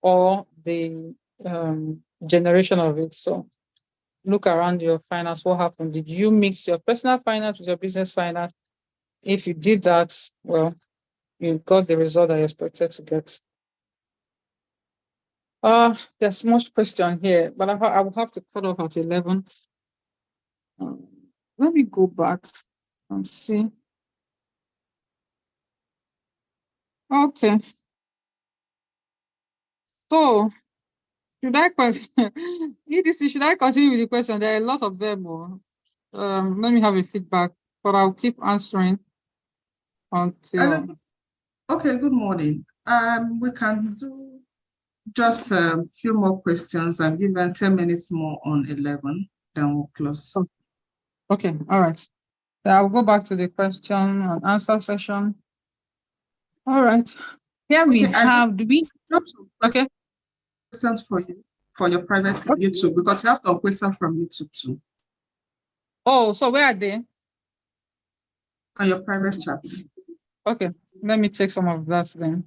or the generation of it. So look around your finance. What happened? Did you mix your personal finance with your business finance? If you did that, well, you got the result that you expected to get. There's much question here, but I will have to cut off at 11. Let me go back and see. Okay. So should I EDC, should I continue with the question? There are a lot of them. Let me have a feedback, but I'll keep answering until. Okay, good morning. We can do just a few more questions and give them 10 minutes more on 11, then we'll close. Okay, all right. So I'll go back to the question and answer session. All right. Here we have, do we? Okay. Questions for you, for your private YouTube, because we have some questions from YouTube too. Oh, so where are they? On your private chat. Okay, let me take some of that then.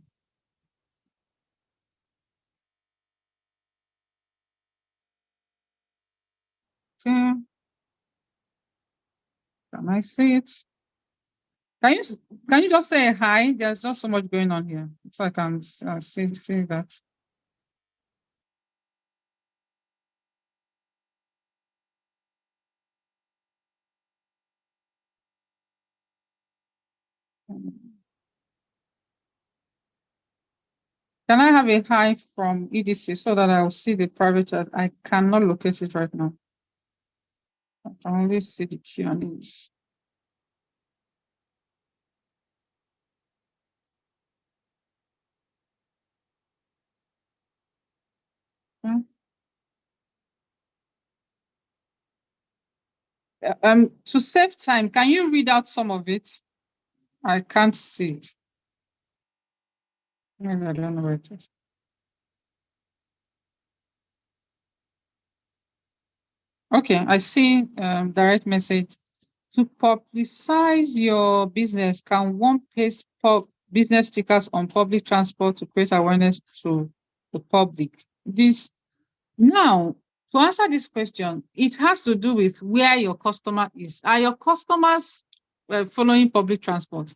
Okay. Can I see it? Can you just say hi? There's not so much going on here, so I can see that. Can I have a hi from EDC so that I'll see the private chat? I cannot locate it right now. I can only see the Q&As. Okay. To save time, can you read out some of it? I can't see it. Maybe I don't know where it is. Okay, I see direct message. To publicize your business, can one paste business stickers on public transport to create awareness to the public? Now, to answer this question, it has to do with where your customer is. Are your customers following public transport?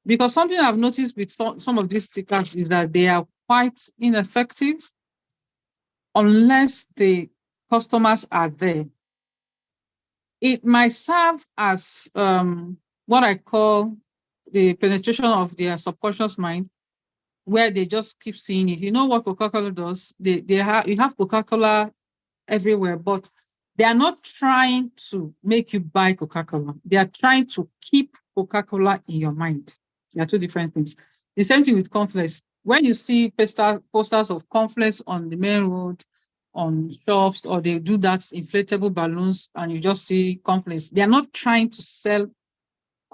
Because something I've noticed with some of these stickers is that they are quite ineffective unless the customers are there. It might serve as what I call the penetration of their subconscious mind, where they just keep seeing it. You know what Coca-Cola does? You have Coca-Cola everywhere, but they are not trying to make you buy Coca-Cola. They are trying to keep Coca-Cola in your mind. They are two different things. The same thing with cornflakes. When you see posters of cornflakes on the main road, on shops, or they do that inflatable balloons and you just see cornflakes, they are not trying to sell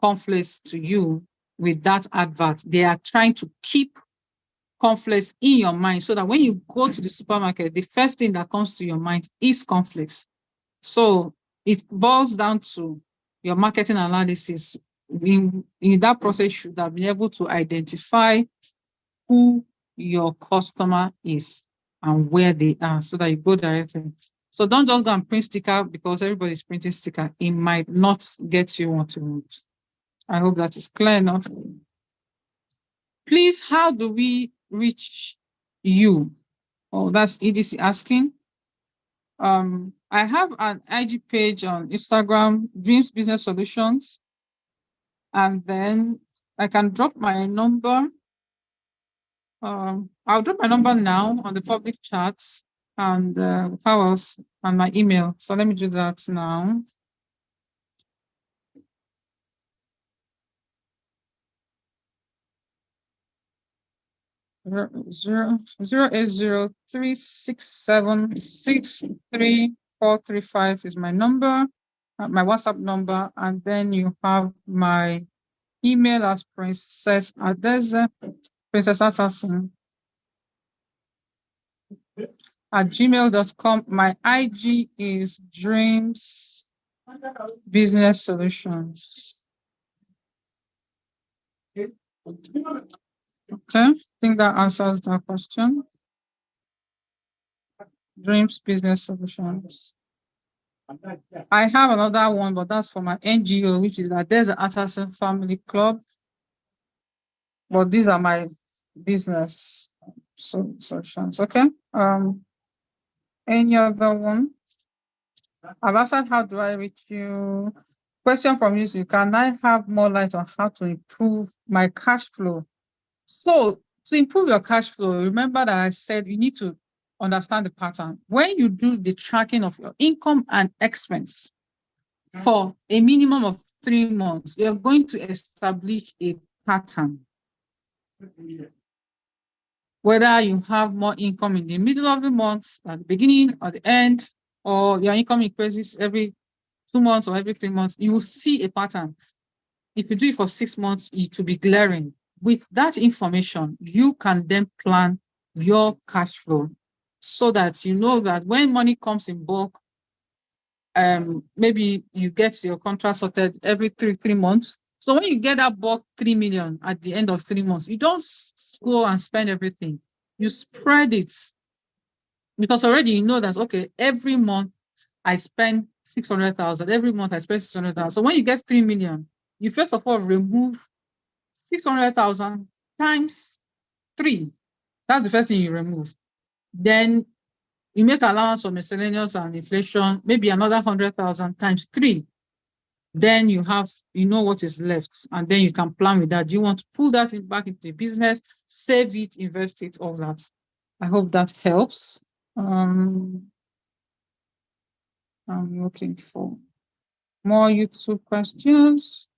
cornflakes to you with that advert. They are trying to keep cornflakes in your mind so that when you go to the supermarket, the first thing that comes to your mind is cornflakes. So it boils down to your marketing analysis. In that process, you should have been able to identify who your customer is and where they are so that you go directly. So don't just go and print sticker because everybody's printing sticker. It might not get you what you want. I hope that is clear enough. Please, how do we reach you? Oh, that's EDC asking. I have an IG page on Instagram, Dreams Business Solutions. And then I can drop my number. I'll drop my number now on the public chat. and how else? And my email. So let me do that now. Zero 08036763435 is my number, my WhatsApp number, and then you have my email as Princess Adeze, Princess Atterson at gmail.com. My IG is Dreams Business Solutions. Okay, I think that answers that question. Dreams Business Solutions. I have another one, but that's for my NGO, which is that there's an Atterson Family Club. But these are my business solutions. Okay. Any other one? I've answered how do I reach you? Question from you, can I have more light on how to improve my cash flow? So to improve your cash flow, remember that I said you need to understand the pattern. When you do the tracking of your income and expense for a minimum of 3 months, you're going to establish a pattern. Whether you have more income in the middle of the month, at the beginning or the end, or your income increases every 2 months or every 3 months, you will see a pattern. If you do it for 6 months, it will be glaring. With that information, you can then plan your cash flow so that you know that when money comes in bulk, maybe you get your contract sorted every three months. So when you get that bulk 3 million at the end of 3 months, you don't go and spend everything. You spread it because already you know that, okay, every month I spend 600,000. Every month I spend 600,000. So when you get 3 million, you first of all remove 600,000 times 3. That's the first thing you remove. Then you make allowance for miscellaneous and inflation, maybe another 100,000 times 3. Then you know what is left, and then you can plan with that. Do you want to pull that back into the business, save it, invest it, all that? I hope that helps. I'm looking for more YouTube questions.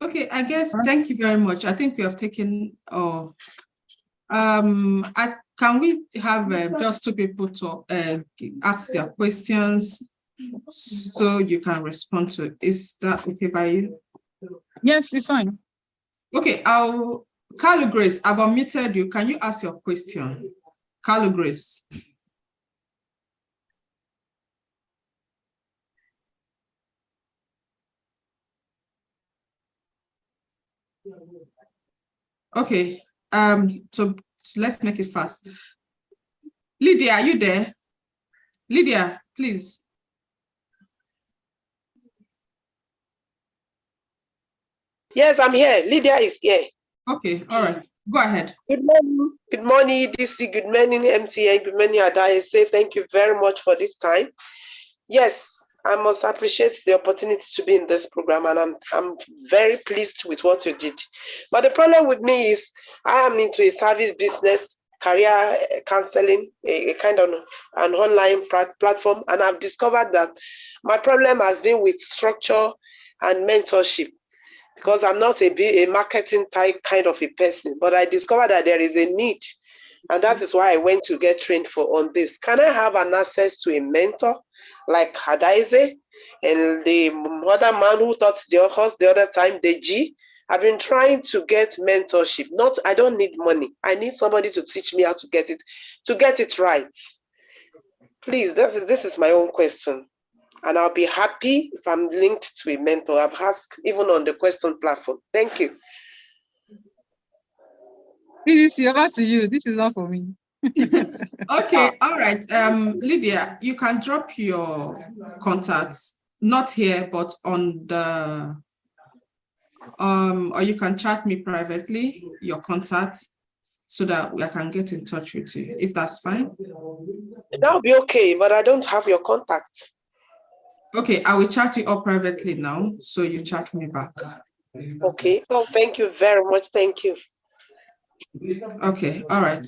Okay, I guess, thank you very much. I think we have taken, can we have just 2 people to ask their questions so you can respond to it? Is that okay by you? Yes, it's fine. Okay, Carlo Grace, I've unmuted you. Can you ask your question? Carlo Grace. Okay, so let's make it fast. Lydia, are you there? Lydia, please. Yes, I'm here. Lydia is here. Okay, all right. Go ahead. Good morning. Good morning, DC. Good morning, MTN. Good morning, Ada. I say thank you very much for this time. Yes, I must appreciate the opportunity to be in this program, and I'm very pleased with what you did. But the problem with me is I am into a service business, career counseling, a kind of an online platform, and I've discovered that my problem has been with structure and mentorship, because I'm not a marketing type kind of a person, but I discovered that there is a need, and that is why I went to get trained on this. Can I have an access to a mentor like Adeze and the other man who taught us the other time, Deji? I've been trying to get mentorship. I don't need money. I need somebody to teach me how to get it right. Please, this is my own question. And I'll be happy if I'm linked to a mentor. I've asked even on the question platform. Thank you. This is over to you. This is not for me. Okay, all right. Lydia, you can drop your contacts, not here, but on the or you can chat me privately, your contacts, so that I can get in touch with you, if that's fine. That'll be okay, but I don't have your contact. Okay, I will chat you up privately now, so you chat me back. Okay. Oh, thank you very much. Thank you. Okay, all right.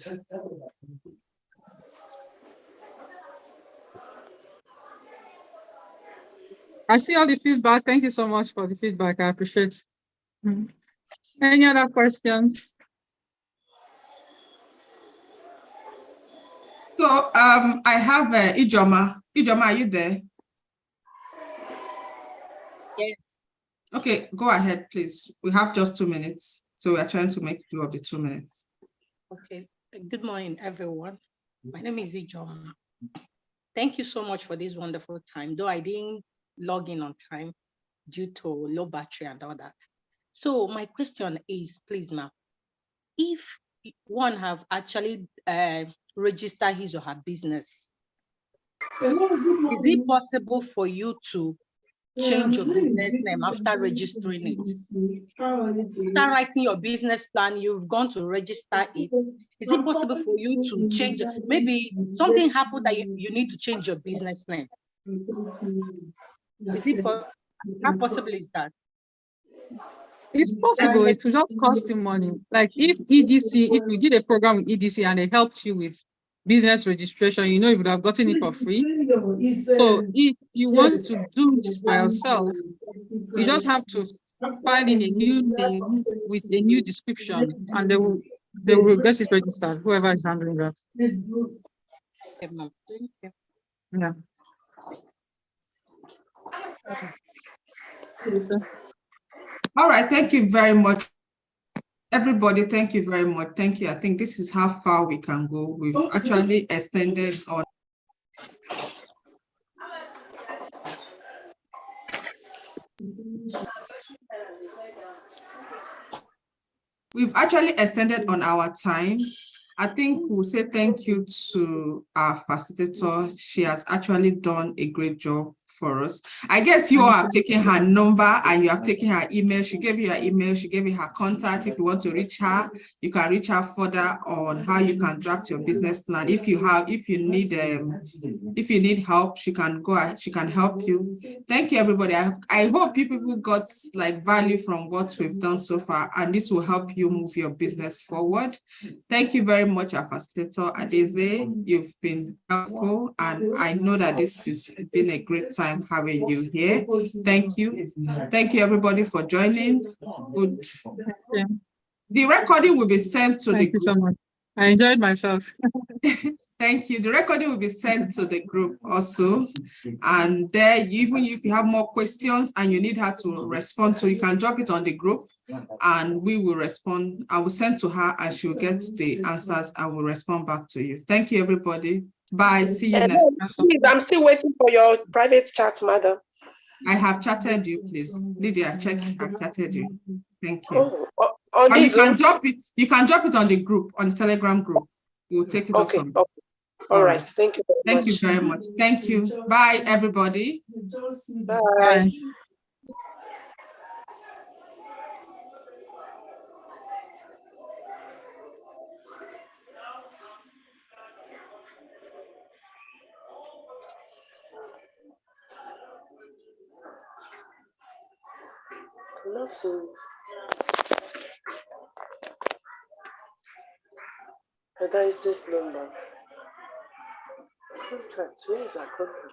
I see all the feedback. Thank you so much for the feedback. I appreciate. Mhm. Any other questions? So I have Ijoma. Ijoma, are you there? Yes. Okay, go ahead, please. We have just 2 minutes. So we are trying to make do of the 2 minutes. Okay. Good morning, everyone. My name is Ijoma. Thank you so much for this wonderful time, though I didn't log in on time due to low battery and all that. So my question is, please, ma'am, if one have actually registered his or her business, is it possible for you to change your business name after registering it? After writing your business plan, you've gone to register it. Is it possible for you to change? Maybe something happened that you need to change your business name. Is it how possible is that? It's possible. It will just cost you money. Like if EDC, if you did a program with EDC and they helped you with business registration, you know, you would have gotten it for free. So if you want to do it by yourself, you just have to find in a new name with a new description, and they will get it registered. Whoever is handling that. Okay, ma'am. Thank you. Yeah. All right, thank you very much. Everybody, thank you very much. Thank you. I think this is how far we can go. We've actually extended on. We've actually extended on our time. I think we'll say thank you to our facilitator. She has actually done a great job for us. I guess you all have taken her number and you have taken her email. She gave you her email, she gave you her contact. If you want to reach her, you can reach her further on how you can draft your business plan. If you need help, she can go ahead, she can help you. Thank you, everybody. I hope you people got like value from what we've done so far, and this will help you move your business forward. Thank you very much, our facilitator Adeze. You've been helpful, and I know that this has been a great time having you here. Thank you. Thank you, everybody, for joining. Good. Yeah. The recording will be sent to Thank you so much. I enjoyed myself. Thank you. The recording will be sent to the group also. And there, even if you have more questions and you need her to respond to, you can drop it on the group and we will respond. I will send to her and she will get the answers and will respond back to you. Thank you, everybody. Bye. See you next time. Please, I'm still waiting for your private chat, madam. I have chatted you, please. Lydia, check. I've chatted you. Thank you. Oh, on Or you this can Zoom? drop it. You can drop it on the group, on the Telegram group. We'll take it up Okay. from Okay. All right. Thank you very Thank much. you very much. Thank you. Bye, everybody. Bye. Bye. Nothing. Whether is this number? Contact. Where is our contact?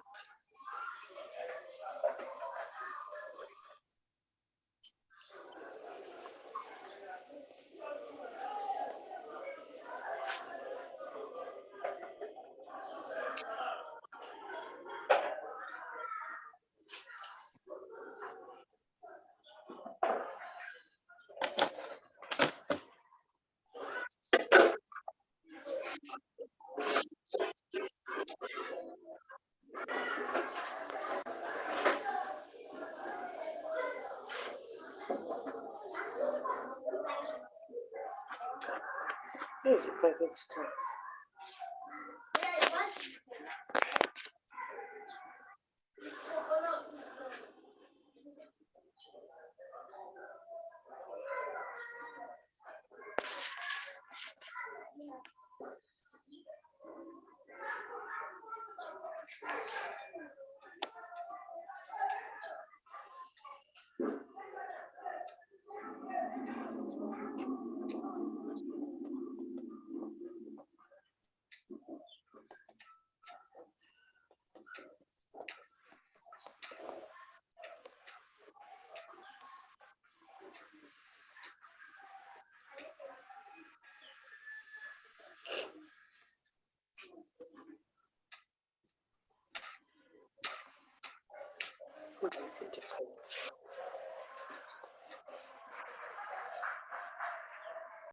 Where is the private chat? Who is it?